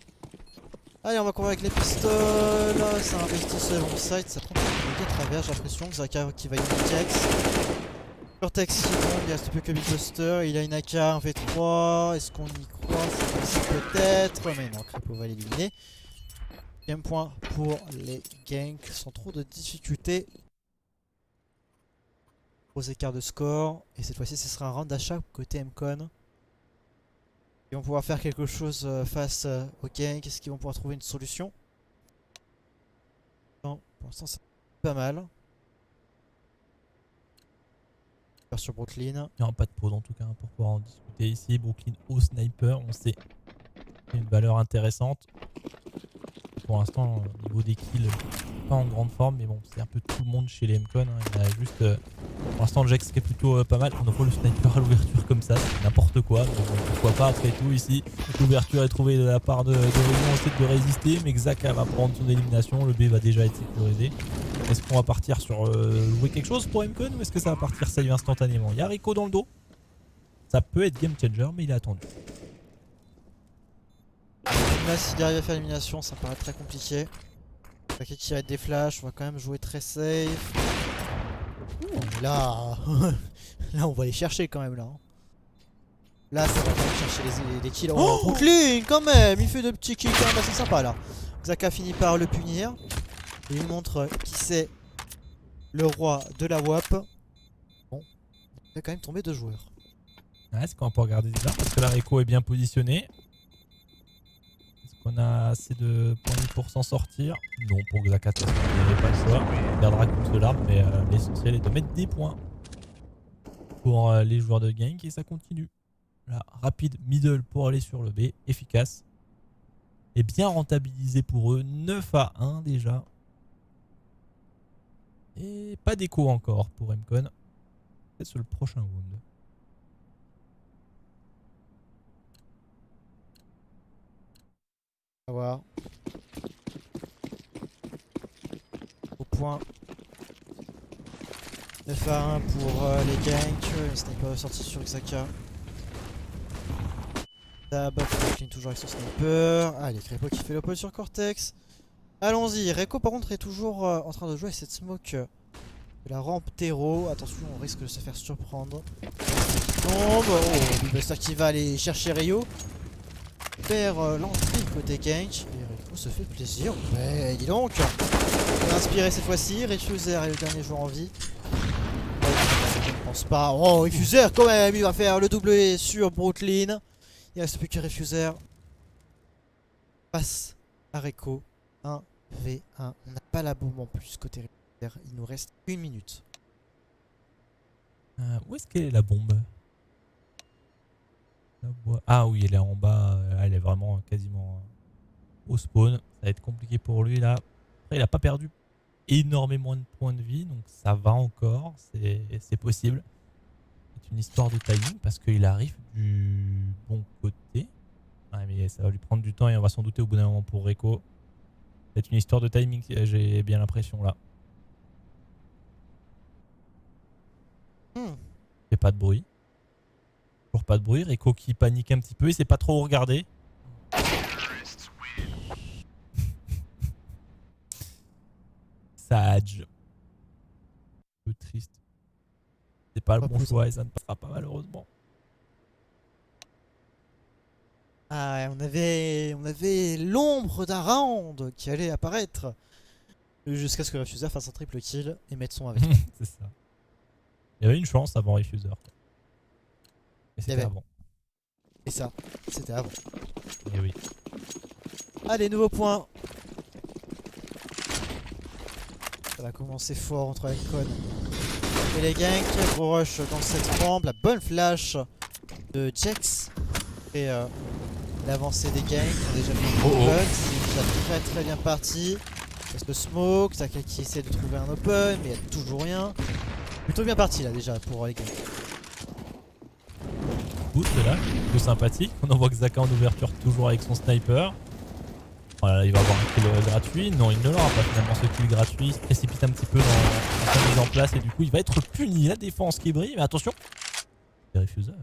S1: Allez, on va courir avec les pistoles. Ça investit selon le site. Ça prend à travers. J'ai l'impression que Zaka qui va gagner Tex. Cortex il tombe, il reste plus que Big Buster. Il a une AK, un V3. Est-ce qu'on y croit? C'est possible peut-être. Mais non, Crépo va l'éliminer. Deuxième point pour les ganks sans trop de difficultés. Gros écart de score. Et cette fois-ci, ce sera un round d'achat côté M-Con. Ils vont pouvoir faire quelque chose face aux ganks. Est-ce qu'ils vont pouvoir trouver une solution? Non, pour l'instant, c'est pas mal. Sur Brooklyn.
S2: Il n'y aura pas de pause en tout cas pour pouvoir en discuter ici. Brooklyn au sniper, on sait qu'il y a une valeur intéressante. Pour l'instant, au niveau des kills, pas en grande forme, mais bon, c'est un peu tout le monde chez les M-Con. Hein. Il y a juste pour l'instant Jax qui est plutôt pas mal. On envoie le sniper à l'ouverture comme ça, c'est n'importe quoi. Donc, pourquoi pas après tout ici. L'ouverture est trouvée de la part de Réunion, on essaie de résister, mais Xaka va prendre son élimination. Le B va déjà être sécurisé. Est-ce qu'on va partir sur jouer quelque chose pour M-Con ou est-ce que ça va partir save instantanément? Il y a Rico dans le dos. Ça peut être game changer, mais il est attendu.
S1: Là, s'il arrive à faire l'élimination, ça me paraît très compliqué. Paquet qui va être des flashs, on va quand même jouer très safe. Ouh, là, là, on va aller chercher quand même là. Là, ça va aller chercher les kills. Oh, Brooklyn quand même, il fait de petits kills quand même assez sympa là. Zaka finit par le punir. Et il montre qui c'est le roi de la WAP. Bon, il va quand même tomber 2 joueurs.
S2: Ouais, est-ce qu'on va pas regarder ça? Parce que la Rico est bien positionnée. Est-ce qu'on a assez de points pour s'en sortir? Non, pour Xaka, il n'y avait pas le choix. Il perdra contre ce l'arbre, mais l'essentiel est de mettre des points pour les joueurs de gank et ça continue. Là, rapide middle pour aller sur le B, efficace. Et bien rentabilisé pour eux, 9-1 déjà. Et pas d'écho encore pour M-Con. Peut-être sur le prochain round.
S1: On va voir. Au point. 9-1 pour les ganks. Le sniper est sorti sur Xaka. Dab, Brooklyn toujours avec son sniper. Allez, Crépo qui fait le pole sur Cortex. Allons-y, Reiko par contre est toujours en train de jouer avec cette smoke de la rampe terreau. Attention, on risque de se faire surprendre. Tombe. Oh, Big Buster qui va aller chercher Rio. Perd l'entrée côté gank. Et Reiko se fait plaisir. Ouais, dis donc. On va inspirer cette fois-ci. Refuser est le dernier joueur en vie. Je ne pense pas. Oh, Refuser quand même, il va faire le doublé sur Brooklyn. Il reste plus que Refuser. Passe à Reiko. 1v1. On n'a pas la bombe en plus côté Refuser. Il nous reste 1 minute.
S2: Où est-ce qu'elle est la bombe? Ah oui, elle est en bas. Elle est vraiment quasiment au spawn. Ça va être compliqué pour lui là. Après, il n'a pas perdu énormément de points de vie. Donc ça va encore. C'est possible. C'est une histoire de timing parce qu'il arrive du bon côté. Ouais, mais ça va lui prendre du temps et on va s'en douter au bout d'un moment pour Reiko. C'est une histoire de timing, j'ai bien l'impression là. Fait pas de bruit. Toujours pas de bruit. Reiko qui panique un petit peu, il sait pas trop où regarder. Sage. Un peu triste. C'est pas le bon choix et ça ne passera pas malheureusement.
S1: Ah, on avait l'ombre d'un round qui allait apparaître jusqu'à ce que Refuser fasse un triple kill et mette son avec.
S2: C'est ça. Il y avait une chance avant Refuser. Mais c'était avant.
S1: Et ça, c'était avant.
S2: Et oui.
S1: Allez, nouveau point. Ça va commencer fort entre M-Con Et les ganks, gros rush dans cette rampe, la bonne flash de Jax. Et l'avancée des ganks, on a déjà fait une open, c'est déjà très bien parti. Reste le smoke, Zaka qui essaie de trouver un open, mais il n'y a toujours rien. Plutôt bien parti là déjà pour les ganks.
S2: Boost là, plutôt sympathique. On en voit que Zaka en ouverture toujours avec son sniper. Voilà, il va avoir un kill gratuit. Non, il ne l'aura pas finalement ce kill gratuit. Il se précipite un petit peu dans sa mise en place et du coup il va être puni. La défense qui brille, mais attention, les refuseurs.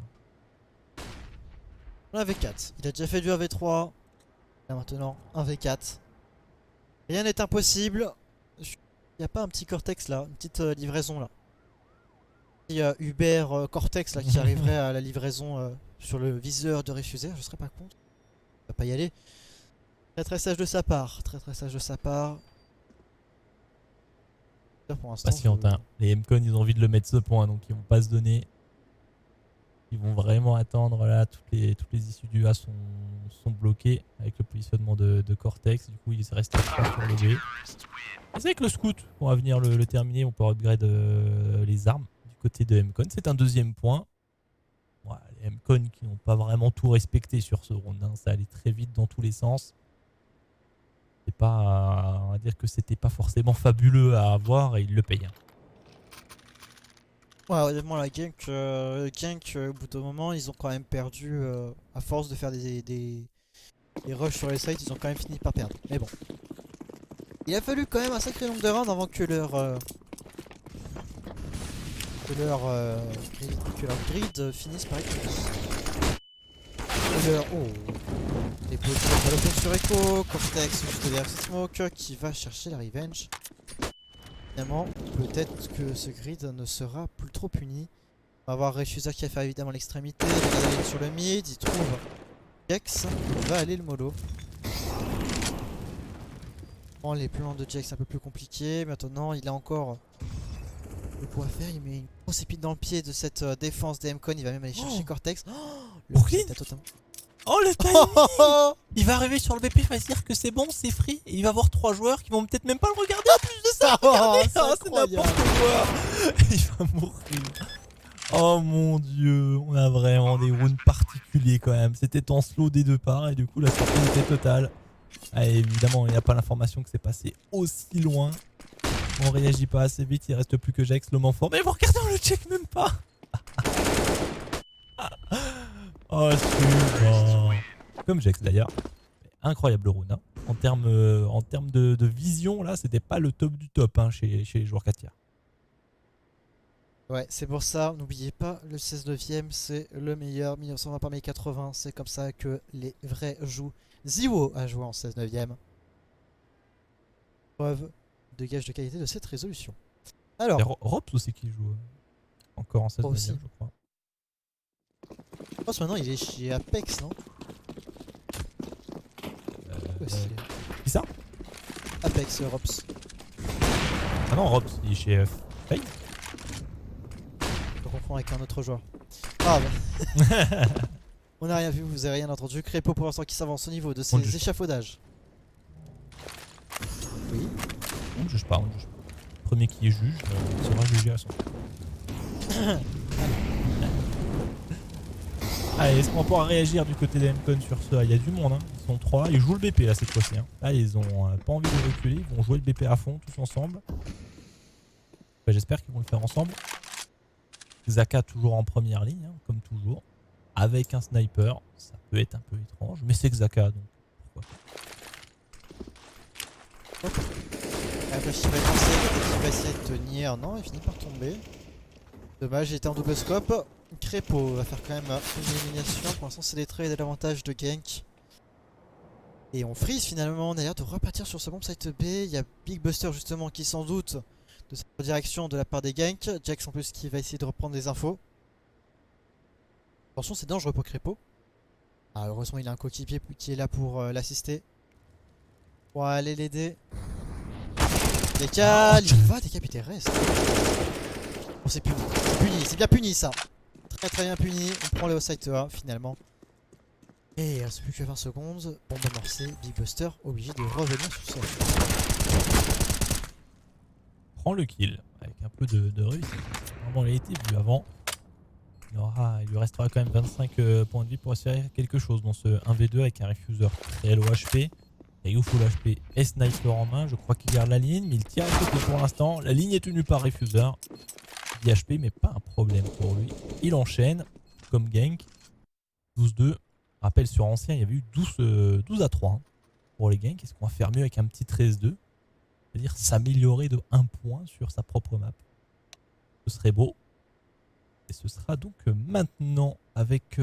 S1: Un V4, il a déjà fait du 1v3. Là maintenant, un V4. Rien n'est impossible. Il n'y a pas un petit Cortex là, une petite livraison là. Il y a Uber Cortex là qui arriverait à la livraison sur le viseur de refuseur, je serais pas contre. Il va pas y aller. Très sage de sa part, très sage de sa part. Pour l'instant,
S2: Patientin. Les MCON ils ont envie de le mettre ce point donc ils vont pas se donner. Ils vont vraiment attendre là, toutes les issues du A sont bloquées avec le positionnement de Cortex. Du coup il reste 3 sur le B. C'est avec le scout qu'on va venir le terminer, on peut upgrade les armes du côté de MCON. C'est un deuxième point. Voilà, les MCON qui n'ont pas vraiment tout respecté sur ce round, hein. Ça allait très vite dans tous les sens. C'est pas, on va dire que c'était pas forcément fabuleux à avoir et ils le payent.
S1: Ouais, honnêtement, la gank, au bout d'un moment, ils ont quand même perdu, à force de faire des rushs sur les sites, ils ont quand même fini par perdre. Mais bon. Il a fallu quand même un sacré nombre de rounds avant que leur grid finisse par être... Les potes de l'open sur Echo, Cortex juste derrière ce smoke qui va chercher la revenge. Finalement, peut-être que ce grid ne sera plus trop puni. On va avoir Refuser qui va faire évidemment l'extrémité, il va aller sur le mid, il trouve Jax, il va aller le mollo. Bon, les plans de Jax un peu plus compliqués, maintenant il a encore le poids à faire, il met une grosse épine dans le pied de cette défense des MCON, il va même aller chercher Cortex. Le
S2: Brooklyn
S1: totalement...
S2: Oh le timing. Il va arriver sur le BP, il va se dire que c'est bon, c'est free, et il va voir 3 joueurs qui vont peut-être même pas le regarder en plus de ça. Regardez, c'est n'importe quoi. Il va mourir. Oh mon dieu, on a vraiment des rounds particuliers quand même. C'était en slow des deux parts et du coup la surprise était totale. Ah, évidemment, il n'y a pas l'information que c'est passé aussi loin. On réagit pas assez vite, il reste plus que Jax, l'homme en forme. Mais vous regardez, on le check même pas. Oh super. Comme Jax d'ailleurs. Incroyable round. Hein. En termes de vision, là, c'était pas le top du top hein, chez les joueurs 4 tiers.
S1: Ouais, c'est pour ça, n'oubliez pas, le 16-9ème, c'est le meilleur. 1920 par 1080, c'est comme ça que les vrais jouent. Ziwo a joué en 16-9ème. Preuve de gage de qualité de cette résolution. Alors,
S2: Rops aussi qui joue encore en 16
S1: aussi.
S2: je crois.
S1: Je pense maintenant il est chez Apex, non?
S2: Qui ça?
S1: Apex, Rops.
S2: Ah non, Rops, il est chez Fate.
S1: Je confonds avec un autre joueur. Ah bah. On n'a rien vu, vous avez rien entendu. Crépo pour l'instant qui s'avance au niveau de ses échafaudages. Oui.
S2: On ne juge pas, on ne juge pas. Le premier qui est juge sera jugé à son tour. Allez, est-ce qu'on pourra réagir du côté des MCON sur ce? Il y a du monde, hein. Ils sont 3, ils jouent le BP là cette fois-ci. Hein. Là, ils ont pas envie de reculer, ils vont jouer le BP à fond tous ensemble. Bah, j'espère qu'ils vont le faire ensemble. Zaka toujours en première ligne, hein, comme toujours. Avec un sniper, ça peut être un peu étrange, mais c'est Zaka donc pourquoi pas.
S1: Flash va lancer, il va essayer de tenir. Non, il finit par tomber. Dommage, il était en double scope. Crépo va faire quand même une élimination. Pour l'instant, c'est des trades et l'avantage de gank. Et on freeze finalement. On a l'air de repartir sur ce bomb site B. Il y a Big Buster justement qui s'en doute de cette direction de la part des ganks. Jax en plus qui va essayer de reprendre des infos. Attention, c'est dangereux pour Crépo. Ah, heureusement, il a un coéquipier qui est là pour l'assister. Pour aller l'aider. Décale, il va décapiter, reste. Oh, c'est puni, c'est bien puni ça. Très bien puni. On prend le site A finalement. Et il reste plus que 20 secondes. Bombe amorcée, Big Buster obligé de revenir sur ça.
S2: prend le kill avec un peu de réussite. Vraiment, il a été vu avant. Il lui restera quand même 25 points de vie pour essayer quelque chose dans ce 1v2 avec un Refuser très low HP. Ryu full HP et sniper en main. Je crois qu'il garde la ligne, mais il tire à côté pour l'instant. La ligne est tenue par Refuser. 10 HP, mais pas un problème pour lui. Il enchaîne comme gank. 12-2. Rappel sur ancien, il y avait eu 12 à 3 hein, pour les ganks. Est-ce qu'on va faire mieux avec un petit 13-2? C'est-à-dire s'améliorer de 1 point sur sa propre map. Ce serait beau. Et ce sera donc maintenant avec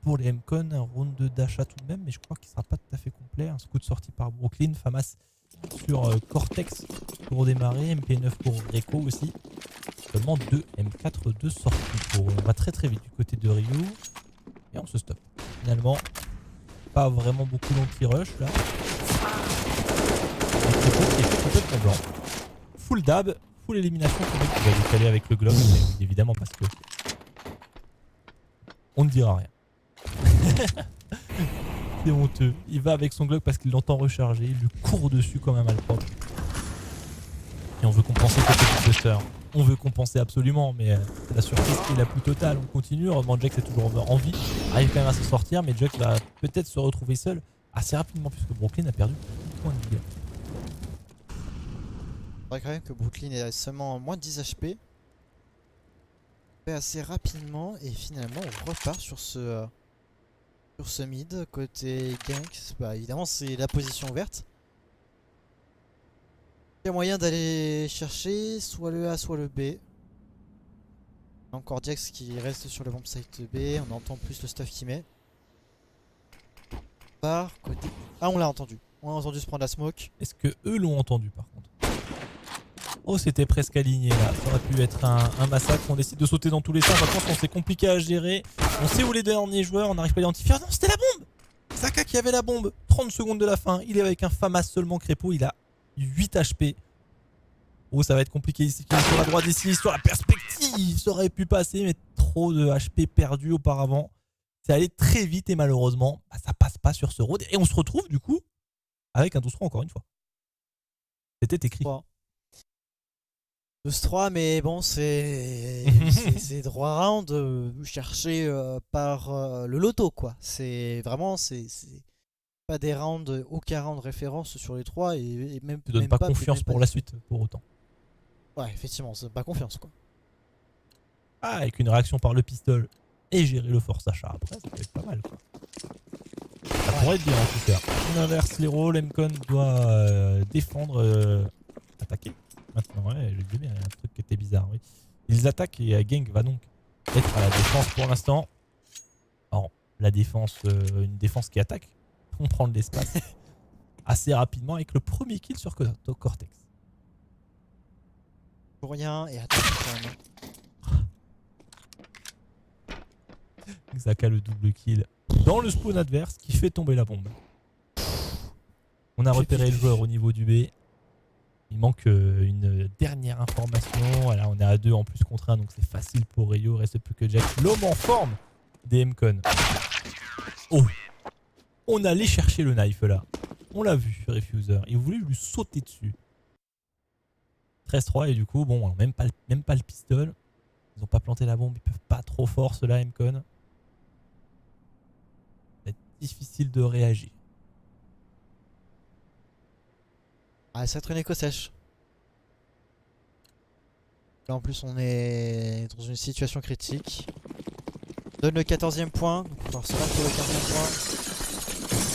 S2: pour les MCon un round d'achat tout de même, mais je crois qu'il ne sera pas tout à fait complet. Un scout sorti par Brooklyn, Famas sur Cortex pour démarrer, MP9 pour Reiko aussi. Seulement 2 M4 de sortie. On va très très vite du côté de Ryu et on se stoppe. Finalement, pas vraiment beaucoup d'anti-rush là. Et c'est complètement blanc. Full dab, full élimination. Le mec qui va décaler avec le globe, mais évidemment parce que on ne dira rien. C'est honteux. Il va avec son Glock parce qu'il l'entend recharger. Il lui court dessus comme un malpropre. Et on veut compenser côté Buster. On veut compenser absolument, mais la surprise qui est la plus totale. On continue. Heureusement, Jack est toujours en vie. Arrive quand même à se sortir, mais Jack va peut-être se retrouver seul assez rapidement puisque Brooklyn a perdu beaucoup de points de vie.
S1: C'est vrai quand même que Brooklyn est seulement moins de 10 HP. Assez rapidement et finalement on repart sur ce mid côté gank. Bah, évidemment c'est la position ouverte. Il y a moyen d'aller chercher soit le A soit le B. Encore Jax qui reste sur le bomb site B. On entend plus le stuff qu'il met. Par côté... Ah, on l'a entendu. On a entendu se prendre la smoke.
S2: Est-ce que eux l'ont entendu par contre? Oh, c'était presque aligné là. Ça aurait pu être un massacre. On décide de sauter dans tous les sens. Par contre, c'est compliqué à gérer. On sait où les derniers joueurs. On n'arrive pas à identifier. Non, c'était la bombe! Zaka qui avait la bombe. 30 secondes de la fin. Il est avec un Famas seulement Crépeau. Il a 8 HP. Oh, ça va être compliqué ici. Sur la droite ici, sur la perspective. Ça aurait pu passer, mais trop de HP perdu auparavant. C'est allé très vite et malheureusement, bah, ça passe pas sur ce road. Et on se retrouve du coup avec un 12-3 encore une fois. C'était écrit.
S1: 12-3, mais bon, c'est droit round cherché par le loto, quoi. C'est vraiment, c'est pas des rounds, aucun round référence sur les 3 et même.
S2: Tu donnes
S1: même
S2: pas confiance pour la suite, pour autant.
S1: Ouais, effectivement, c'est pas confiance, quoi.
S2: Ah, avec une réaction par le pistol et gérer le force achat après, ça peut être pas mal, quoi. Ça pourrait être bien en tout cas. On inverse les rôles, Mcon doit défendre, attaquer. Maintenant, ouais, j'ai vu bien, il y a un truc qui était bizarre, oui. Ils attaquent et Gang va donc être à la défense pour l'instant. Alors, la défense, une défense qui attaque. On prend de l'espace assez rapidement avec le premier kill sur Cortex.
S1: Pour rien et attends quand même.
S2: Zaka le double kill dans le spawn adverse qui fait tomber la bombe. On a repéré le joueur au niveau du B. Il manque une dernière information. Voilà, on est à 2 en plus contre 1, donc c'est facile pour Ryu. Il reste plus que Jack. L'homme en forme des Mcon. Oh, on allait chercher le knife là. On l'a vu, Refuser. Il voulait lui sauter dessus. 13-3 et du coup, bon, même pas le pistol. Ils ont pas planté la bombe. Ils peuvent pas trop fort ceux-là, Mcon. Ça va être difficile de réagir.
S1: Ah, ça va être une écho sèche. Là en plus on est dans une situation critique. Donne le 14e point. Donc on va se battre pour le 15e point.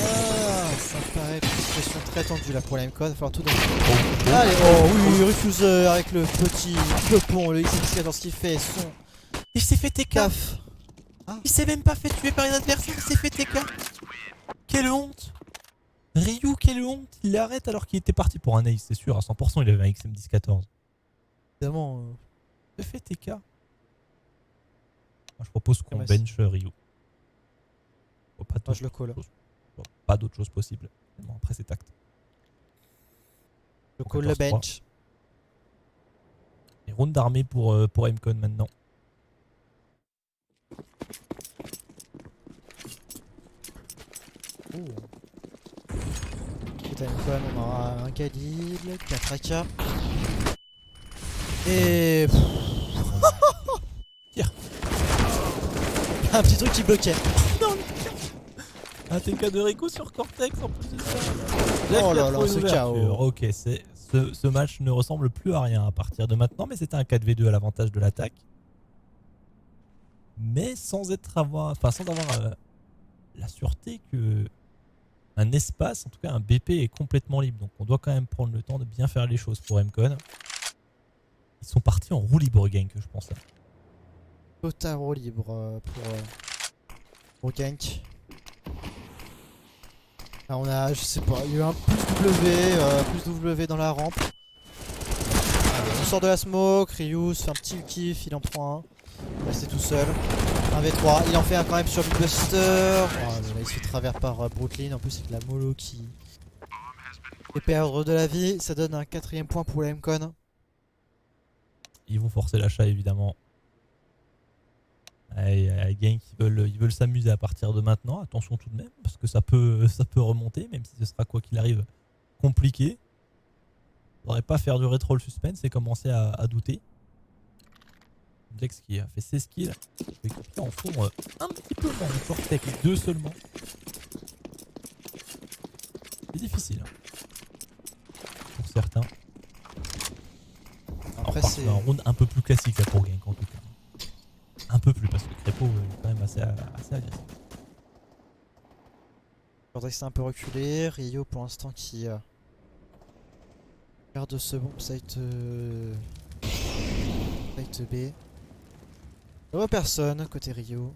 S1: Ah, ça me paraît être une situation très tendue là pour la M-Code. Il va falloir tout donner. Allez, oh oui, Refuser avec le petit pont, le X14 qui fait son.
S2: Il s'est fait TK.
S1: CAF.
S2: Il s'est même pas fait tuer par les adversaires, il s'est fait TK. Quelle honte. Ryu, quelle honte. Il l'arrête alors qu'il était parti pour un ace, c'est sûr, à 100%, il avait un XM10-14.
S1: Évidemment.
S2: Il fait TK. Moi, je propose qu'on
S1: Ouais,
S2: bench Ryu.
S1: Moi je le call.
S2: Pas d'autre chose possible. Bon, après c'est tact.
S1: Je call le bench.
S2: Et round d'armée pour Mcon maintenant.
S1: Écoute, M-Con, on aura un Khalil, 4 AK. Et.
S2: Tire.
S1: Un petit truc qui bloquait.
S2: Un TK de Rico sur Cortex en plus de ça.
S1: Oh là là,
S2: Trouvé
S1: ce
S2: une
S1: chaos.
S2: ouverture. Ok, ce match ne ressemble plus à rien à partir de maintenant, mais c'était un 4v2 à l'avantage de l'attaque. Mais sans avoir la sûreté que un espace, en tout cas un BP est complètement libre. Donc on doit quand même prendre le temps de bien faire les choses pour Mcon. Ils sont partis en roue libre gank, je pense.
S1: Total roue libre pour gank. Là, on a, je sais pas, il y a eu un plus W dans la rampe. Allez, on sort de la smoke, Ryu se fait un petit kiff, il en prend un. Il reste tout seul. 1v3, il en fait un quand même sur Buster. Oh, là, il se fait travers par Brooklyn, en plus avec la mollo qui fait perdre de la vie. Ça donne un 4ème point pour la Mcon.
S2: Ils vont forcer l'achat évidemment. Gank, ils veulent s'amuser à partir de maintenant. Attention tout de même, parce que ça peut remonter, même si ce sera quoi qu'il arrive compliqué. Faudrait pas faire du rétro le suspense et commencer à douter. Dex qui a fait ses skills. Les coupés en font un petit peu moins. Cortex 2 seulement. C'est difficile. Pour certains.
S1: Après,
S2: c'est un round un peu plus classique là pour Gank en tout cas. Un peu plus parce que Crépo est quand même assez agressif.
S1: Cortex s'est un peu reculé. Rio pour l'instant qui garde ce bon site B. Je vois personne côté Rio.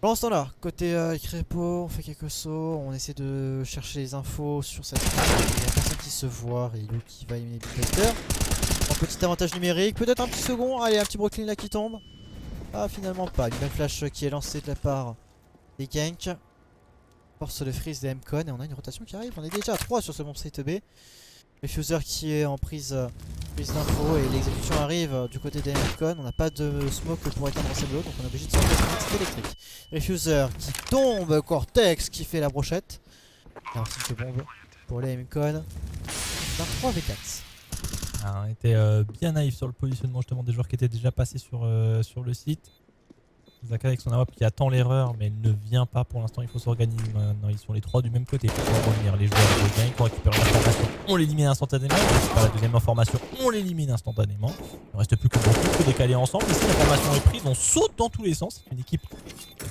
S1: Pendant ce temps-là, côté Crépo, on fait quelques sauts, on essaie de chercher les infos sur cette carte. Il n'y a personne qui se voit, Rio qui va éliminer Buster. Un petit avantage numérique, peut-être un petit second, allez un petit Brooklyn là qui tombe. Ah finalement pas, une belle flash qui est lancée de la part des ganks. Force le freeze des Mcon et on a une rotation qui arrive, on est déjà à 3 sur ce bon site B. Refuser qui est en prise d'info et l'exécution arrive du côté des Mcon. On n'a pas de smoke pour éteindre ces blocs donc on est obligé de sortir un petit électrique. Refuser qui tombe, Cortex qui fait la brochette. Et un petit bombe pour les Mcon. 23v4.
S2: On était bien naïf sur le positionnement justement des joueurs qui étaient déjà passés sur le site. Zaka avec son AWP qui attend l'erreur mais il ne vient pas pour l'instant, il faut s'organiser maintenant. Ils sont les trois du même côté pour revenir. Les joueurs de Gank on récupère l'information, on l'élimine instantanément. On récupère la deuxième information, on l'élimine instantanément. Il ne reste plus que beaucoup de décaler ensemble. Et si l'information est prise, on saute dans tous les sens. C'est une équipe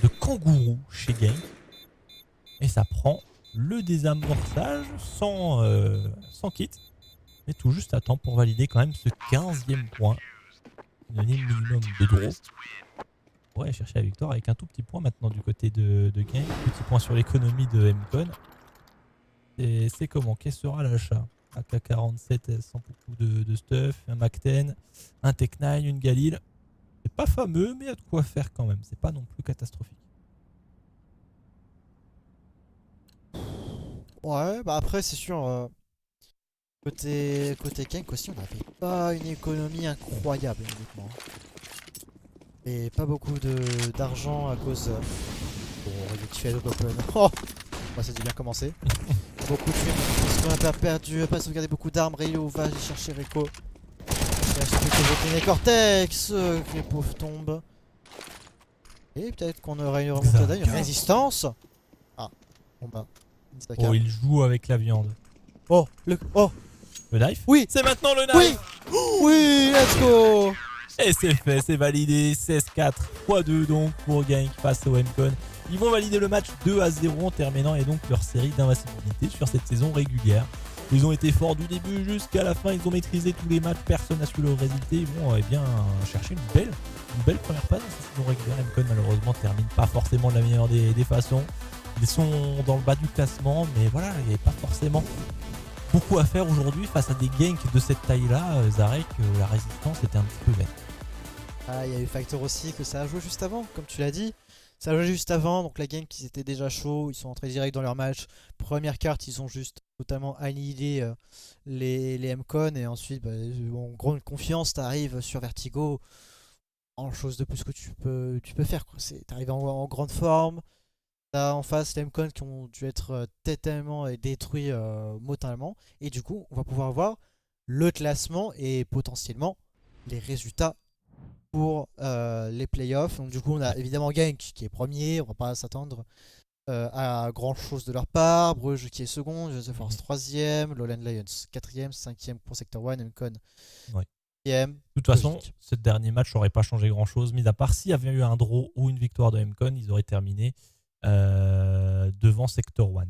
S2: de kangourous chez Gank. Et ça prend le désamorçage sans kit. Mais tout juste à temps pour valider quand même ce 15e point. Donner le minimum de draw. On pourrait chercher la victoire avec un tout petit point maintenant du côté de Gank. Petit point sur l'économie de Mcon. Et c'est comment? Quel sera l'achat? AK-47 sans beaucoup de stuff, un Mac-10, un Tech-9, une Galil. C'est pas fameux mais il y a de quoi faire quand même. C'est pas non plus catastrophique.
S1: Ouais, bah après c'est sûr, côté Gank aussi on n'avait pas une économie incroyable honnêtement. Et pas beaucoup d'argent à cause... Bon, il fait open. Oh bah, ça a bien commencé. Beaucoup de thunes, parce qu'on a pas perdu, pas sauvegardé beaucoup d'armes. Rio va aller chercher Rico. Cortex, les pauvres tombent. Et peut-être qu'on aurait une remontada, une résistance. Ah, bon bah.
S2: Oh, il joue avec la viande.
S1: Oh, le
S2: knife?
S1: Oui.
S2: C'est maintenant le knife.
S1: Oui, let's go.
S2: Et c'est fait, c'est validé. 16-4 x2 donc pour Gank face au Mcon. Ils vont valider le match 2-0 en terminant et donc leur série d'invincibilité sur cette saison régulière. Ils ont été forts du début jusqu'à la fin, ils ont maîtrisé tous les matchs, personne n'a su le résultat. Ils vont bien chercher une belle première phase dans cette saison régulière. Mcon malheureusement termine pas forcément de la meilleure des façons. Ils sont dans le bas du classement, mais voilà, il n'y avait pas forcément beaucoup à faire aujourd'hui face à des ganks de cette taille-là. Zarek, la résistance était un petit peu vaine.
S1: Ah, il y a eu facteur aussi que ça a joué juste avant, comme tu l'as dit. Ça a joué juste avant, donc la gank ils étaient déjà chauds, ils sont entrés direct dans leur match. Première carte, ils ont juste totalement annihilé les Mcon et ensuite, bah, en grande confiance, t'arrives sur Vertigo. En chose de plus que tu peux faire, quoi. T'arrives en grande forme. T'as en face les Mcon qui ont dû être totalement détruits mentalement. Et du coup, on va pouvoir voir le classement et potentiellement les résultats pour les playoffs. Donc du coup, on a évidemment Genk qui est premier. On va pas s'attendre à grand chose de leur part. Bruges qui est second, The Force 3ème, Lowland Lions 4ème, 5ème pour Sector 1, Mcon
S2: Ouais.
S1: 6ème.
S2: De toute façon, ce dernier match n'aurait pas changé grand-chose, mis à part s'il y avait eu un draw ou une victoire de Mcon, ils auraient terminé devant Sector 1.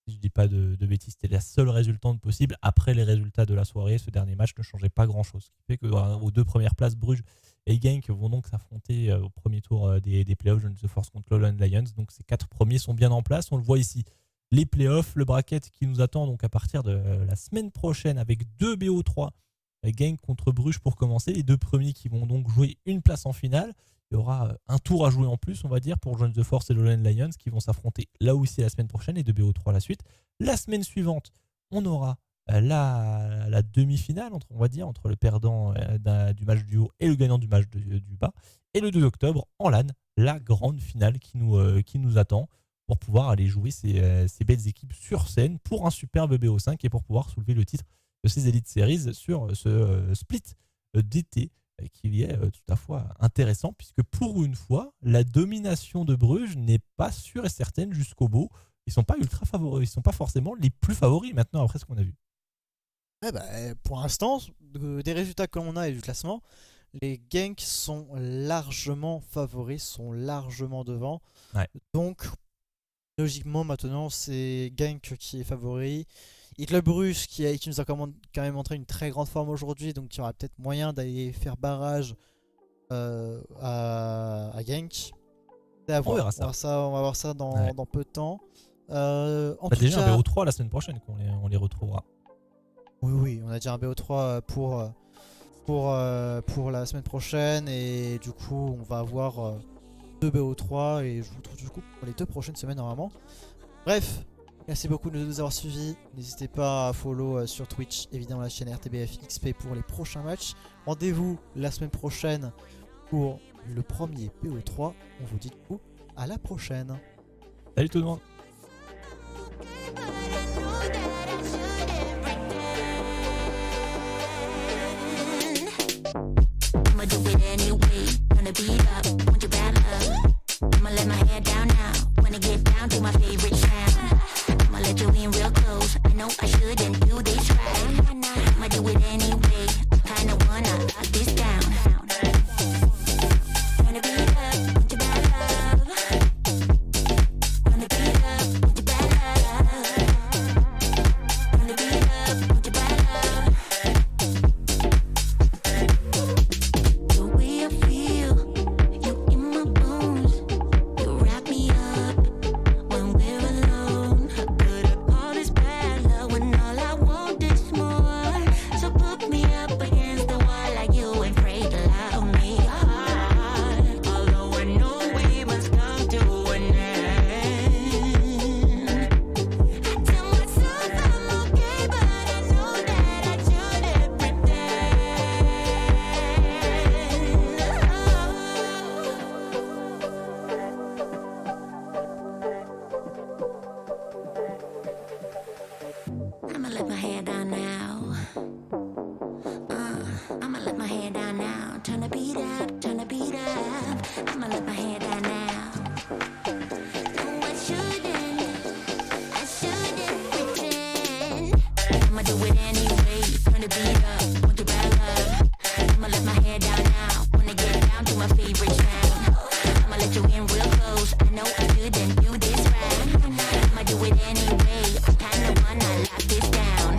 S2: Si je dis pas de bêtises, c'était la seule résultante possible. Après les résultats de la soirée, ce dernier match ne changeait pas grand-chose. Ce qui fait que aux deux premières places, Bruges et Genk vont donc s'affronter au premier tour des playoffs de The Force contre Lowland Lions. Donc ces 4 premiers sont bien en place. On le voit ici. Les playoffs, le bracket qui nous attend donc à partir de la semaine prochaine avec 2 BO3. Genk contre Bruges pour commencer. Les 2 premiers qui vont donc jouer une place en finale. Il y aura un tour à jouer en plus, on va dire, pour Join the Force et Lowland Lions qui vont s'affronter là aussi la semaine prochaine et de BO3 la suite. La semaine suivante, on aura la demi-finale, on va dire, entre le perdant du match du haut et le gagnant du match du bas. Et le 2 octobre, en LAN, la grande finale qui nous attend pour pouvoir aller jouer ces belles équipes sur scène pour un superbe BO5 et pour pouvoir soulever le titre de ces Elite Series sur ce split d'été qui est tout à fait intéressant puisque pour une fois, la domination de Bruges n'est pas sûre et certaine jusqu'au bout. Ils sont pas ultra favoris, ils sont pas forcément les plus favoris maintenant après ce qu'on a vu.
S1: Ouais, bah, pour l'instant, des résultats qu'on a et du classement, les Genk sont largement favoris, sont largement devant.
S2: Ouais.
S1: Donc, logiquement, maintenant, c'est Genk qui est favori. Et Club Bruges qui nous a quand même montré une très grande forme aujourd'hui, donc il y aura peut-être moyen d'aller faire barrage à Genk.
S2: On verra ça.
S1: On va voir ça dans peu de temps.
S2: Déjà un BO3 la semaine prochaine qu'on les retrouvera.
S1: Oui, on a déjà un BO3 pour la semaine prochaine et du coup on va avoir 2 BO3 et je vous retrouve du coup pour les 2 prochaines semaines normalement. Bref, merci beaucoup de nous avoir suivis. N'hésitez pas à follow sur Twitch, évidemment la chaîne RTBF XP pour les prochains matchs. Rendez-vous la semaine prochaine pour le premier BO3. On vous dit du coup à la prochaine.
S2: Salut tout le monde.
S4: I'ma do it anyway, gonna beat up, want you back up. I'ma let my head down now, wanna get down to my favorite sound. I'ma let you in real close, I know I shouldn't do this right. I'ma do it anyway, I kinda wanna lock this down. Gonna beat up, want you back up. Gonna beat up, want you back up. Gonna beat up, want you back up. The way I feel, you in my bones, you wrap me up when we're alone. Good at all this bad love when all I want is more. So put me up against the wall like you ain't afraid to love me hard. Although I know we must come to an end. I tell myself I'm okay, but I know that I shouldn't pretend. I'ma let my hair down now. I'ma let my hair down now. Turn the beat up, turn the beat up. I'ma let my hair down now. No, I shouldn't pretend. I'ma do it anyway. Turn the beat up, want you back up. I'ma let my hair down now. Wanna get down to my favorite sound. I'ma let you in real close. I know I shouldn't do this right. I'ma do it anyway. I kinda wanna lock this down.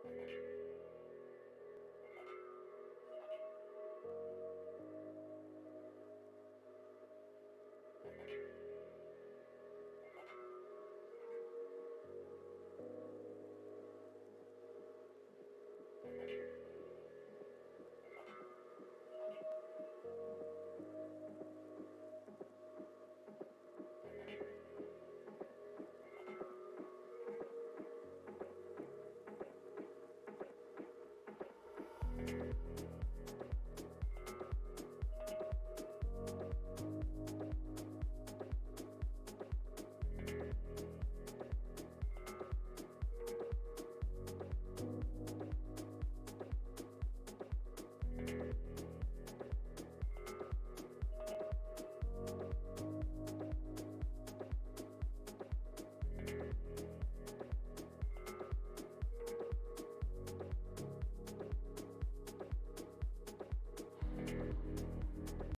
S4: Thank